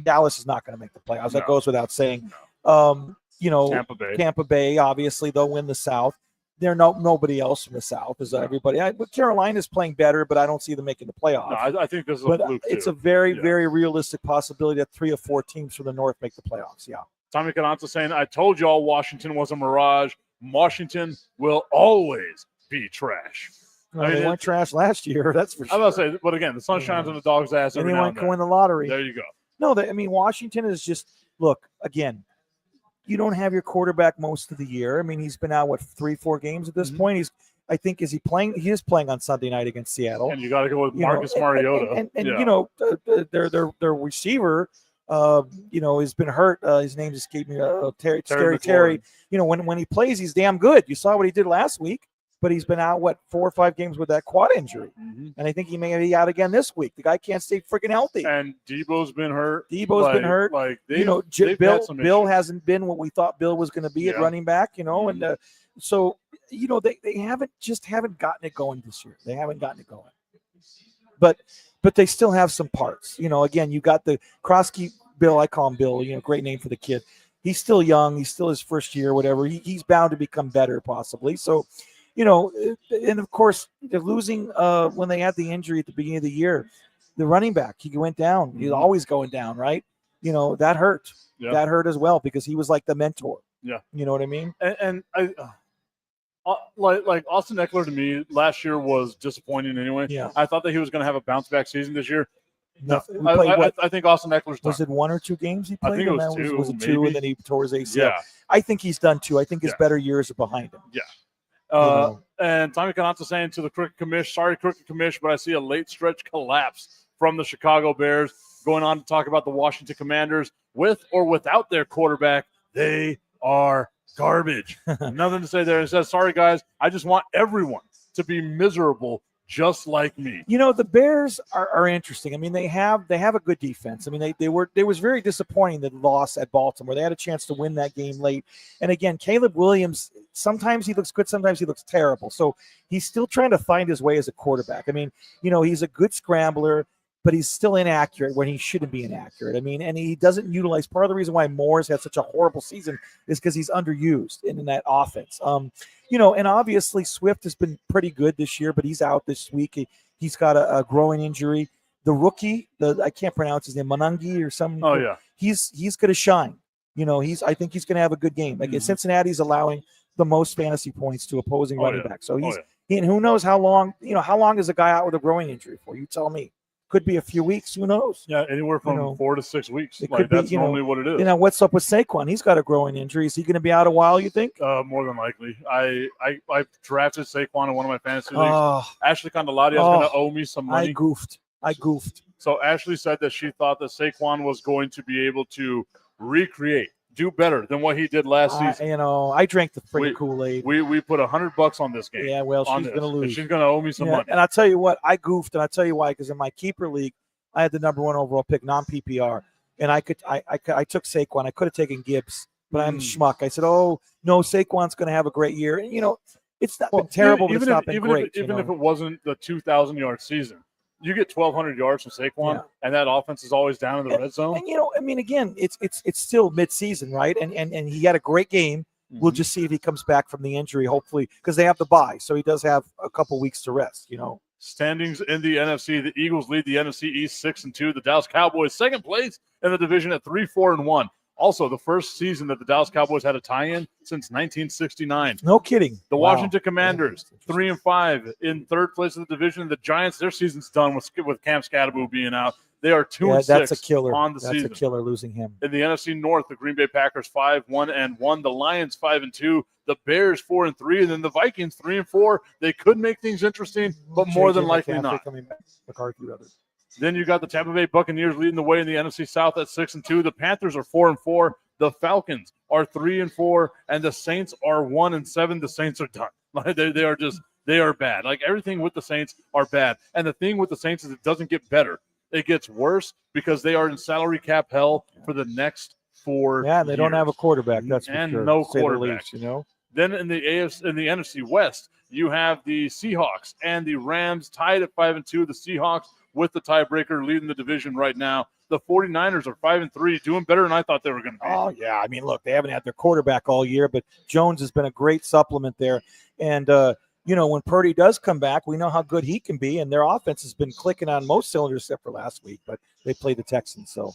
Dallas is not going to make the playoffs. That goes without saying. Tampa Bay, obviously, they'll win the South. There's nobody else from the South. Is everybody? But Carolina's playing better, but I don't see them making the playoffs. No, I think this is a fluke, it's a very, very realistic possibility that 3 or 4 teams from the North make the playoffs. Yeah. Tommy Cananza saying, I told you all Washington was a mirage. Washington will always be trash. Well, they weren't trash last year, that's for sure. I was going to say, but again, the sun shines on the dog's ass every now and then. Anyone can win the lottery. There you go. No, Washington is just, look, again, you don't have your quarterback most of the year. I mean, he's been out, 3-4 games at this point. I think, is he playing? He is playing on Sunday night against Seattle. And you got to go with Marcus Mariota. Their receiver, has been hurt. His name just gave me Terry. When he plays, he's damn good. You saw what he did last week, but he's been out, 4 or 5 games with that quad injury. And I think he may be out again this week. The guy can't stay freaking healthy. And Debo's been hurt. Been hurt. Like Bill hasn't been what we thought Bill was going to be at running back, and so they haven't gotten it going this year. They haven't gotten it going. But they still have some parts. Again, you got the Krosky Bill, I call him Bill, great name for the kid. He's still young, he's still his first year, whatever. He's bound to become better possibly. So and of course, they're losing when they had the injury at the beginning of the year. The running back, he went down. He's always going down, right? That hurt. Yeah. That hurt as well because he was like the mentor. Yeah. You know what I mean? And I like Austin Eckler to me last year was disappointing anyway. Yeah. I thought that he was going to have a bounce back season this year. No, I think Austin Eckler's done. Was it 1 or 2 games he played? I think it was 2. Was it 2 and then he tore his ACL? Yeah. I think he's done 2. I think his better years are behind him. Yeah. And Tommy Cananza saying to the Cricket Commish, sorry, Cricket Commish, but I see a late stretch collapse from the Chicago Bears. Going on to talk about the Washington Commanders. With or without their quarterback, they are garbage. Nothing to say there. It says, sorry, guys, I just want everyone to be miserable just like me. The Bears are interesting. I mean, they have a good defense. I mean, they was very disappointing the loss at Baltimore. They had a chance to win that game late. And again, Caleb Williams, sometimes he looks good, sometimes he looks terrible. So he's still trying to find his way as a quarterback. I mean, he's a good scrambler, but he's still inaccurate when he shouldn't be inaccurate. I mean, and he doesn't utilize. Part of the reason why Moore's had such a horrible season is because he's underused in that offense. And obviously Swift has been pretty good this year, but he's out this week. He's got a growing injury. The rookie, I can't pronounce his name, Monangi or something. Oh yeah, he's going to shine. I think he's going to have a good game. Like Cincinnati's allowing the most fantasy points to opposing running backs. So and who knows how long? How long is a guy out with a growing injury for? You tell me. Could be a few weeks. Who knows? Yeah, anywhere from 4 to 6 weeks. That's normally what it is. What's up with Saquon? He's got a growing injury. Is he going to be out a while, you think? More than likely. I drafted Saquon in one of my fantasy leagues. Ashley Condoladia is going to owe me some money. I goofed. So Ashley said that she thought that Saquon was going to be able to do better than what he did last season. I drank the freaking Kool-Aid. We put $100 on this game. Yeah, well, she's going to lose. She's going to owe me some money. And I'll tell you what, I goofed, and I'll tell you why. Because in my keeper league, I had the number 1 overall pick, non-PPR, and I took Saquon. I could have taken Gibbs, but I'm schmuck. I said, oh no, Saquon's going to have a great year. And it's not been terrible, but it's not been great. Even if it wasn't the 2,000-yard season. You get 1,200 yards from Saquon, and that offense is always down in the red zone. And again, it's still mid-season, right? And he had a great game. We'll just see if he comes back from the injury, hopefully, because they have the bye, so he does have a couple weeks to rest. Standings in the NFC: the Eagles lead the NFC East 6-2. The Dallas Cowboys second place in the division at 3-4-1. Also, the first season that the Dallas Cowboys had a tie-in since 1969. No kidding. The Washington Commanders, 3-5 in third place of the division. The Giants, their season's done with Cam Scadaboo being out. They are 2-6 that's a killer. On the season. That's a killer losing him. In the NFC North, the Green Bay Packers 5-1-1. The Lions 5-2. The Bears 4-3, and then the Vikings 3-4. They could make things interesting, but more than likely not. McCarthy, rather. Then you got the Tampa Bay Buccaneers leading the way in the NFC South at 6-2. The Panthers are 4-4. The Falcons are 3-4, and the Saints are 1-7. The Saints are done. They are just they are bad. Like everything with the Saints are bad. And the thing with the Saints is it doesn't get better. It gets worse because they are in salary cap hell for the next 4 years. Yeah, they don't have a quarterback. That's for and sure. no to say the quarterback. least, you know. Then in the NFC West, you have the Seahawks and the Rams tied at 5-2. The Seahawks with the tiebreaker leading the division right now. The 49ers are 5-3, doing better than I thought they were going to be. Oh, yeah. I mean, look, they haven't had their quarterback all year, but Jones has been a great supplement there. And, you know, when Purdy does come back, we know how good he can be. And their offense has been clicking on most cylinders except for last week, but they played the Texans. So,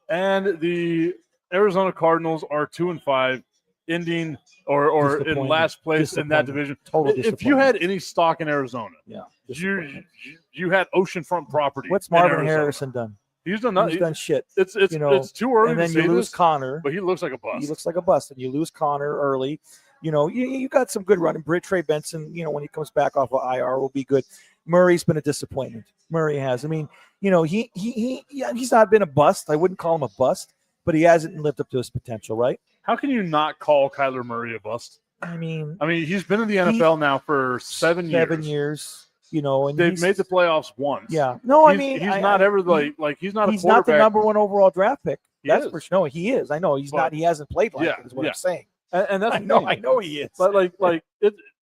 and the Arizona Cardinals are 2-5, ending or in last place in that division. If you had any stock in Arizona, you had oceanfront property. What's Marvin Harrison done? He's done shit. It's you know, it's too early and then to say you lose this, Connor. but he looks like a bust. He looks like a bust, and you lose Connor early. You know, you got some good running. Trey Benson, you know, when he comes back off of IR, will be good. Murray's been a disappointment. Murray has. I mean, you know, he's not been a bust. I wouldn't call him a bust, but he hasn't lived up to his potential, right? How can you not call Kyler Murray a bust? I mean, he's been in the NFL now for 7 years. 7 years. You know, and they've made the playoffs once. Yeah. No, he's not ever like he's not. He's not the number one overall draft pick. That's for sure. No, he is. I know he's not. He hasn't played like it. Is what I'm saying. And that's I know he is. But like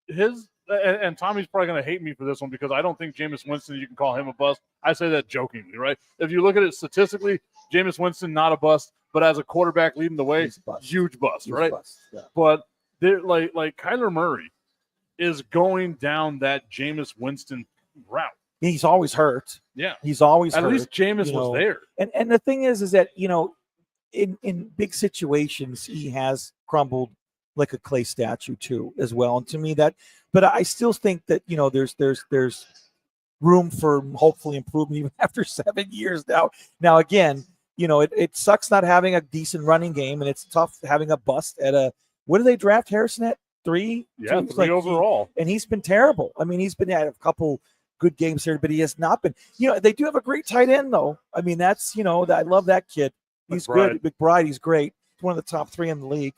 his and Tommy's probably going to hate me for this one because I don't think Jameis Winston, you can call him a bust. I say that jokingly, right? If you look at it statistically, Jameis Winston not a bust, but as a quarterback leading the way, huge bust, right? Bust, yeah. But they're like Kyler Murray is going down that Jameis Winston route. He's always hurt. Yeah. He's always hurt. At least Jameis was there. And the thing is that, you know, in big situations, he has crumbled like a clay statue too, as well. And to me but I still think that, you know, there's room for hopefully improvement even after 7 years now. Now, again, you know, it sucks not having a decent running game, and it's tough having a bust at what did they draft Harrison at? 3? Yeah, 3 overall. And he's been terrible. I mean, he's been at a couple good games here, but he has not been. You know, they do have a great tight end, though. I mean, that's, you know, I love that kid. He's good. McBride, he's great. He's one of the top 3 in the league.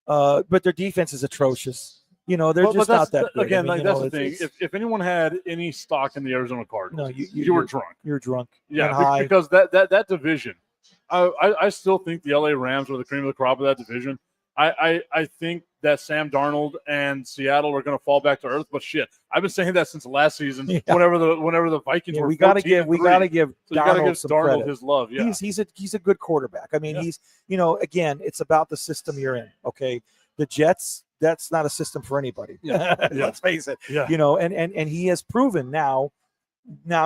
But their defense is atrocious. You know, they're just not that good. Again, that's the thing. If anyone had any stock in the Arizona Cardinals, you were drunk. You're drunk. Yeah, because that division, I still think the LA Rams are the cream of the crop of that division. I think that Sam Darnold and Seattle are going to fall back to earth. But shit, I've been saying that since last season. Yeah. Whenever the Vikings were, we got to give Darnold his love. Yeah, he's a good quarterback. I mean, he's, you know, again, it's about the system you're in. Okay, the Jets, that's not a system for anybody. Yeah. Let's face it. Yeah. You know, and he has proven now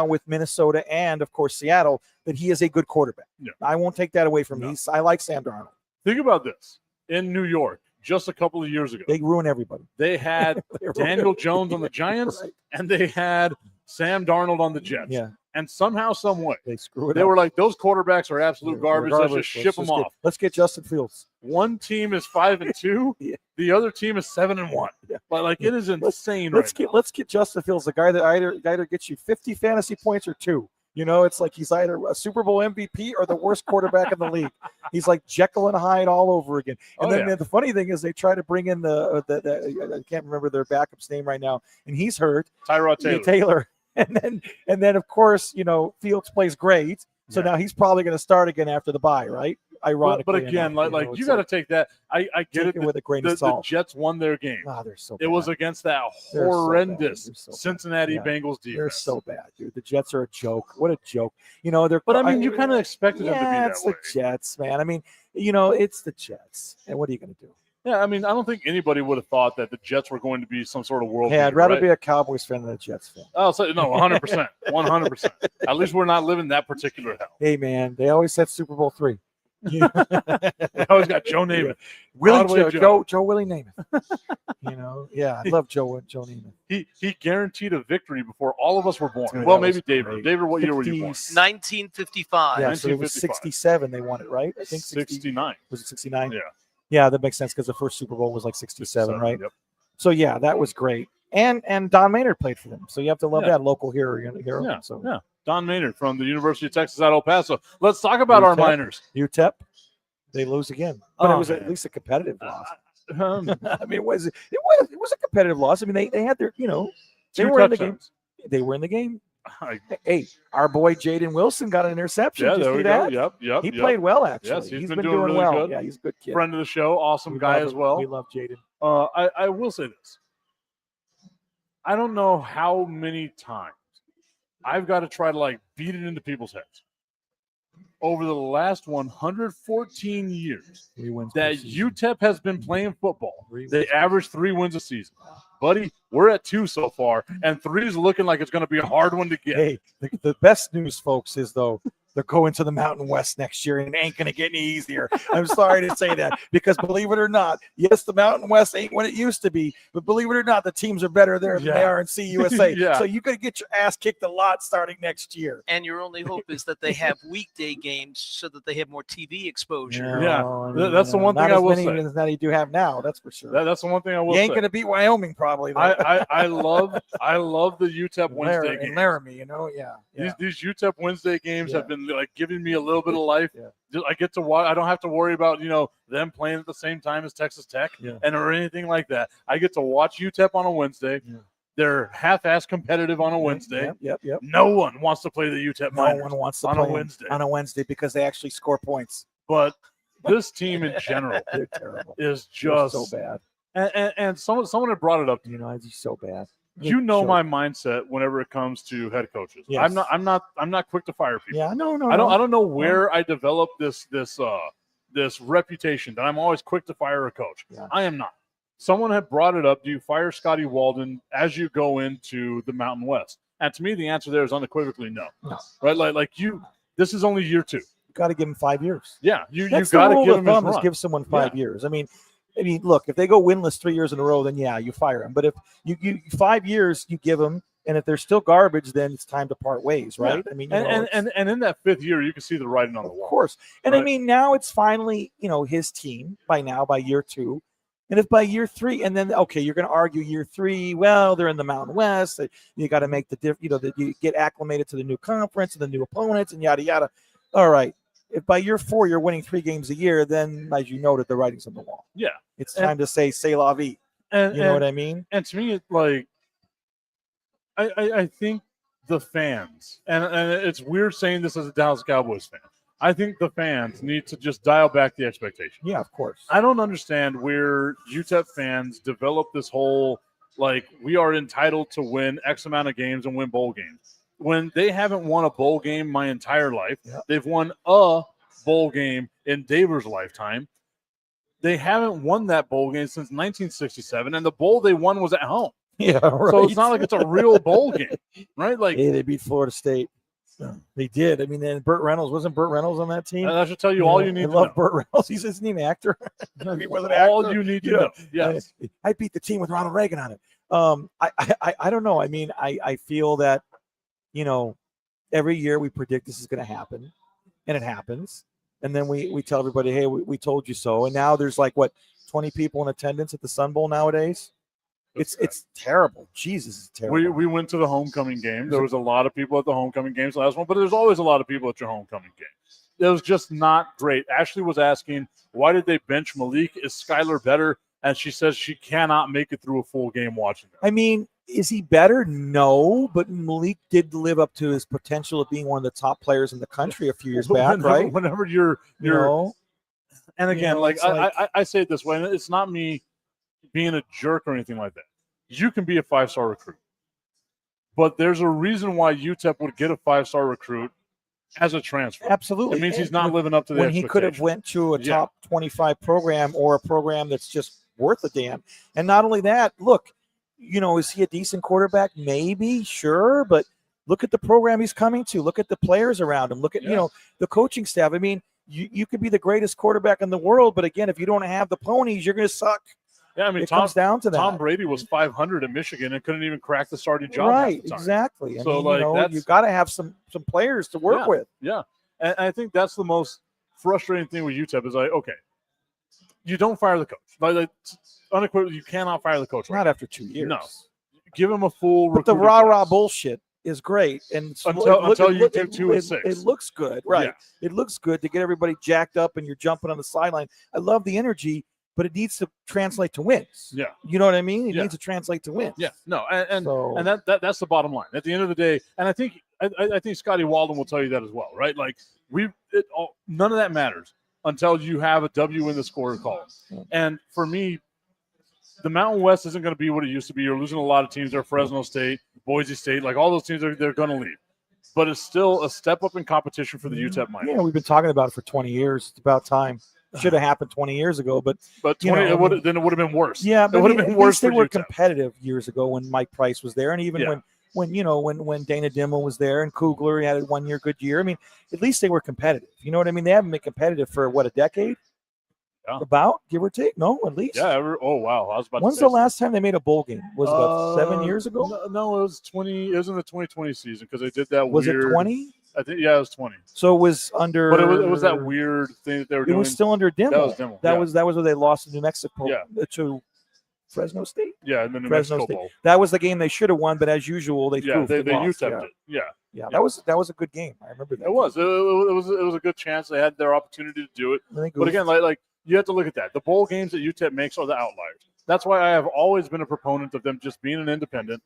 with Minnesota and of course Seattle that he is a good quarterback. Yeah. I won't take that away from him. I like Sam Darnold. Think about this. In New York, just a couple of years ago, they ruin everybody. They had Daniel Jones on the Giants, and they had Sam Darnold on the Jets. Yeah. And somehow, some way, they screw it. They were like, those quarterbacks are absolute garbage. Let's just ship them off. Let's get Justin Fields. One team is 5-2. Yeah. The other team is 7-1. Yeah. But like, it is insane. Let's get Justin Fields, the guy that either gets you 50 fantasy points or 2. You know, it's like he's either a Super Bowl MVP or the worst quarterback in the league. He's like Jekyll and Hyde all over again. And then the funny thing is they try to bring in the I can't remember their backup's name right now, and he's hurt. Tyrod Taylor. And then of course, you know, Fields plays great. So now he's probably going to start again after the bye, right? Ironically. But again, you got to take that. I get it with a grain of salt. The Jets won their game. Oh, they're so bad. It was against that horrendous Cincinnati Bengals defense. They're so bad, dude. The Jets are a joke. What a joke. You know, But I mean, you kind of expected them to be that way. It's the Jets, man. I mean, you know, it's the Jets. And what are you going to do? Yeah, I mean, I don't think anybody would have thought that the Jets were going to be some sort of world. Yeah, I'd rather be a Cowboys fan than a Jets fan. Oh, so no, 100%, 100%. At least we're not living that particular hell. Hey, man, they always said Super Bowl 3. They always got Joe Namath, Joe Willie Namath. You know, I love Joe Namath. He guaranteed a victory before all of us were born. Dude, well, maybe David. Great. David, what year were you born? 1955. Yeah, so it was 67. They won it, right? I think 69. Was it 69? Yeah. Yeah, that makes sense because the first Super Bowl was like 67, right? Yep. So yeah, that was great. And Don Maynard played for them, so you have to love that local hero. Yeah. So yeah, Don Maynard from the University of Texas at El Paso. Let's talk about our Miners. UTEP, they lose again, but it was at least a competitive loss. I mean, it was a competitive loss. I mean, they had their, you know, They 2 were in the game. touchdowns. They were in the game. I- Hey, our boy Jaden Wilson got an interception. Yeah, Did you there see we go. that? Yep. He played well, actually. Yes, he's been doing really well. good. Yeah, he's a good kid. Friend of the show, awesome We guy love as him. well. We love Jaden. I will say this. I don't know how many times I've got to try to like beat it into people's heads. Over the last 114 years that UTEP has been playing football, they average 3 wins a season. Buddy, we're at 2 so far, and 3 is looking like it's going to be a hard one to get. Hey, the best news, folks, is though they're going to the Mountain West next year, and it ain't going to get any easier. I'm sorry to say that, because believe it or not, yes, the Mountain West ain't what it used to be, but believe it or not, the teams are better there than they are in CUSA. Yeah. So you could get your ass kicked a lot starting next year. And your only hope is that they have weekday games so that they have more TV exposure. Yeah, that's the one thing not I as will many say. as that you do have now. That's for sure. That's the one thing I will You ain't say. going to beat Wyoming probably. Though. I love the UTEP Wednesday and games. Laramie, you know, These UTEP Wednesday games have been like giving me a little bit of life. Yeah. I get to watch. I don't have to worry about them playing at the same time as Texas Tech and or anything like that. I get to watch UTEP on a Wednesday. Yeah. They're half-ass competitive on a Wednesday. Yep. No one wants to play the UTEP No Miners one wants to on play a Wednesday. on a Wednesday because they actually score points. But this team in general They're terrible. is They're just so bad. And someone had brought it up. It's just so bad. My mindset whenever it comes to head coaches. Yes. I'm not quick to fire people. Yeah, no. I don't know where I developed this reputation that I'm always quick to fire a coach. Yeah. I am not. Someone had brought it up. Do you fire Scotty Walden as you go into the Mountain West? And to me, the answer there is unequivocally no. No. Right? Like this is only year 2. You got to give them 5 years. Yeah, you That's got the to rule give of them his thumb is run. give someone 5 years. I mean, look, if they go winless 3 years in a row, then you fire them. But if you 5 years, you give them, and if they're still garbage, then it's time to part ways, right? Yeah. I mean, and in that 5th year, you can see the writing on the wall. Of course. And right? I mean, now it's finally, his team by year 2. And if by year 3, and then, okay, you're going to argue year 3, well, they're in the Mountain West. You got to make that you get acclimated to the new conference and the new opponents and yada, yada. All right. If by year 4 you're winning 3 games a year, then as you noted, the writing's on the wall. Yeah. It's time to say, c'est la vie. You know what I mean? And to me, it's like, I think the fans, and it's weird saying this as a Dallas Cowboys fan, I think the fans need to just dial back the expectation. Yeah, of course. I don't understand where UTEP fans develop this whole, like, we are entitled to win X amount of games and win bowl games. When they haven't won a bowl game my entire life, they've won a bowl game in Daver's lifetime. They haven't won that bowl game since 1967, and the bowl they won was at home. Yeah, right. So it's not like it's a real bowl game, right? Like, hey, they beat Florida State. They did. I mean, then wasn't Burt Reynolds on that team? that should tell you all you need to know. I love Burt Reynolds. Isn't he an actor? He was an all actor. you need to know. Yes. I beat the team with Ronald Reagan on it. I don't know. I mean, I feel that, every year we predict this is going to happen, and it happens. And then we tell everybody, hey, we told you so. And now there's 20 people in attendance at the Sun Bowl nowadays. It's terrible. Jesus, it's terrible. We went to the homecoming game. There was a lot of people at the homecoming games last one, but there's always a lot of people at your homecoming game. It was just not great. Ashley was asking, why did they bench Malik? Is Skylar better? And she says she cannot make it through a full game watching them. I mean, is he better? No, but Malik did live up to his potential of being one of the top players in the country a few years back, right? Whenever you're and again, I say it this way, and it's not me being a jerk or anything like that. You can be a 5-star recruit, but there's a reason why UTEP would get a 5-star recruit as a transfer. Absolutely. It means he's not living up to the when he could have went to a top 25 program or a program that's just worth a damn. And not only that, look, is he a decent quarterback? Maybe, sure, but look at the program he's coming to. Look at the players around him. Look at the coaching staff. I mean, you could be the greatest quarterback in the world, but again, if you don't have the ponies, you're going to suck. Yeah, I mean, it comes down to that. Tom Brady was 500 in Michigan and couldn't even crack the starting job. Right, exactly. So, you got to have some players to work with. Yeah, and I think that's the most frustrating thing with UTEP is okay, you don't fire the coach. Unequivocally, you cannot fire the coach. Not after 2 years. No, give him a full. But the rah-rah bullshit is great, and until you do 2 and 6, it looks good, right? Yeah. It looks good to get everybody jacked up and you're jumping on the sideline. I love the energy. but it needs to translate to wins. Yeah. You know what I mean? It Yeah. needs to translate to wins. Yeah, no, and So- that's the bottom line. At the end of the day, and I think Scotty Walden will tell you that as well, right? Like none of that matters until you have a W in the scorer column. And for me, the Mountain West isn't going to be what it used to be. You're losing a lot of teams. There, Fresno State, Boise State, like all those teams they're going to leave. But it's still a step up in competition for the UTEP Miners. Yeah, we've been talking about it for 20 years. It's about time. Should have happened 20 years ago, but 20, you know, then it would have been worse. yeah, but it would have been worse They for were UTEP. competitive years ago when Mike Price was there, and even when Dana Dimmel was there and Kugler, he had a 1 year good year. I mean, at least they were competitive. You know what I mean? They haven't been competitive for what, a decade? Yeah. About, give or take? No, at least. Yeah. Oh wow, I was about. When's to say the last time they made a bowl game? Was it about 7 years ago? No, it was 20. It was in the 2020 season because they did that. Was weird, it 20? I think it was 20. So it was under. But it was that weird thing that they were It doing. was still under Dimmel. That was Dimmel. That was where they lost to New Mexico. Yeah. To Fresno State. Yeah, and then New Fresno Mexico State. Bowl. That was the game they should have won, but as usual, they Yeah, they lost. UTEP'd it. Yeah. Yeah, that was a good game. I remember that. It was. It was a good chance. They had their opportunity to do it. But again, like you have to look at that. The bowl games that UTEP makes are the outliers. That's why I have always been a proponent of them just being an independent.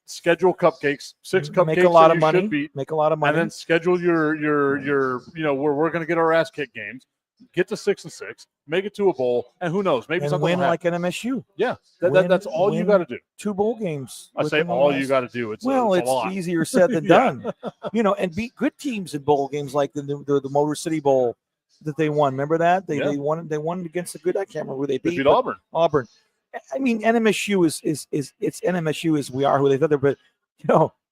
Schedule cupcakes, 6 cupcakes make a lot that of you money. should beat, Make a lot of money, and then schedule your where we're going to get our ass kicked games. Get to 6-6, make it to a bowl, and who knows? Maybe and something win will like happen. an MSU. Yeah, Win- that's all you win got to do. 2 bowl games. I say within the all last- you got to do. It's a lot. Easier said than done. And beat good teams in bowl games like the Motor City Bowl that they won. Remember that they won against a good. I can't remember who they They beat. beat but Auburn. Auburn. I mean, NMSU is it's NMSU is we are who they thought they're, but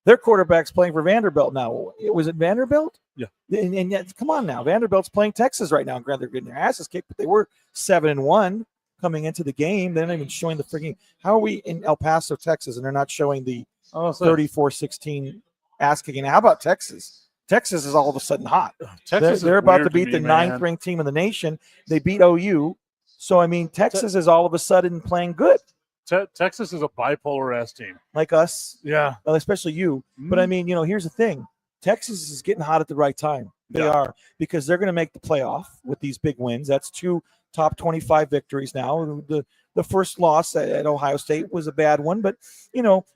their quarterback's playing for Vanderbilt now. Was it Vanderbilt? Yeah. And yet, come on now, Vanderbilt's playing Texas right now. And granted, they're getting their asses kicked, but they were 7-1 coming into the game. They're not even showing the freaking. How are we in El Paso, Texas, and they're not showing the 34-16 ass kicking? How about Texas? Texas is all of a sudden hot. Texas They're about to weird beat me, the man. 9th ranked team in the nation. They beat OU. So, I mean, Texas is all of a sudden playing good, Texas is a bipolar ass team. like us, Yeah. especially you. But, I mean, here's the thing. Texas is getting hot at the right time. They are, because they're going to make the playoff with these big wins. That's 2 top 25 victories now. The first loss at Ohio State was a bad one, but,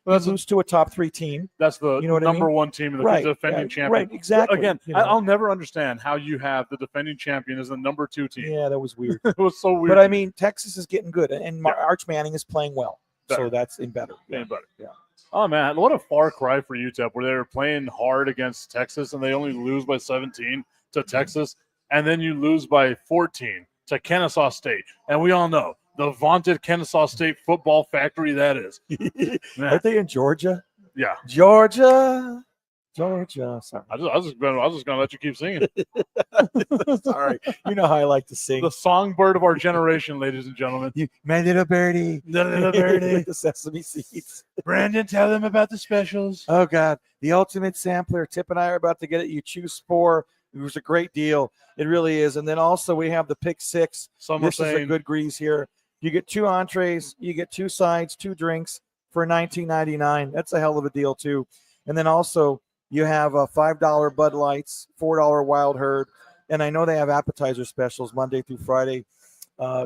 That's lose to a top 3 team. That's the You know what I number mean? one team in the Right, defending champion. Right, exactly. Again, I'll never understand how you have the defending champion as the number 2 team. Yeah, that was weird. It was so weird. But, I mean, Texas is getting good, and Arch Manning is playing well. Better. So that's in better. Better. Yeah. Oh man, what a far cry for UTEP, where they were playing hard against Texas and they only lose by 17 to Texas, and then you lose by 14 to Kennesaw State, and we all know the vaunted Kennesaw State football factory that is. Aren't they in Georgia? Yeah, Georgia. Sorry. I was just gonna let you keep singing. Sorry. You know how I like to sing. The songbird of our generation, ladies and gentlemen. My little birdie. Little birdie. With the sesame seeds. Brandon, tell them about the specials. Oh, God. The ultimate sampler. Tip and I are about to get it. You choose 4. It was a great deal. It really is. And then also we have the pick 6. Some This are is a saying good grease here. You get 2 entrees. You get 2 sides, 2 drinks for $19.99. That's a hell of a deal, too. And then also you have $5 Bud Lights, $4 Wild Herd. And I know they have appetizer specials Monday through Friday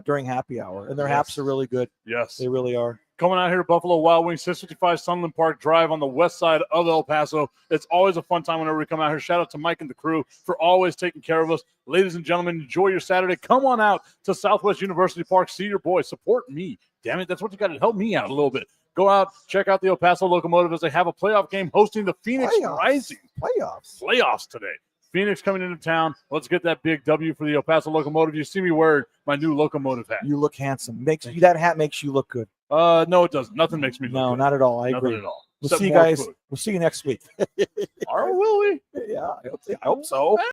during happy hour. And their haps are really good. yes. They really are. Coming out here, Buffalo Wild Wings, 655 Sunland Park Drive on the west side of El Paso. It's always a fun time whenever we come out here. Shout out to Mike and the crew for always taking care of us. Ladies and gentlemen, enjoy your Saturday. Come on out to Southwest University Park. See your boys. Support me. Damn it, that's what you got to help me out a little bit. Go out, check out the El Paso Locomotive as they have a playoff game hosting the Phoenix Rising. Playoffs today. Phoenix coming into town. Let's get that big W for the El Paso Locomotive. You see me wearing my new locomotive hat. You look handsome. That hat makes you look good. No, it doesn't. Nothing makes me look No, good. not at all. I Nothing agree. at all. We'll Except see you more guys. food. We'll see you next week. Will we? Yeah, I hope so.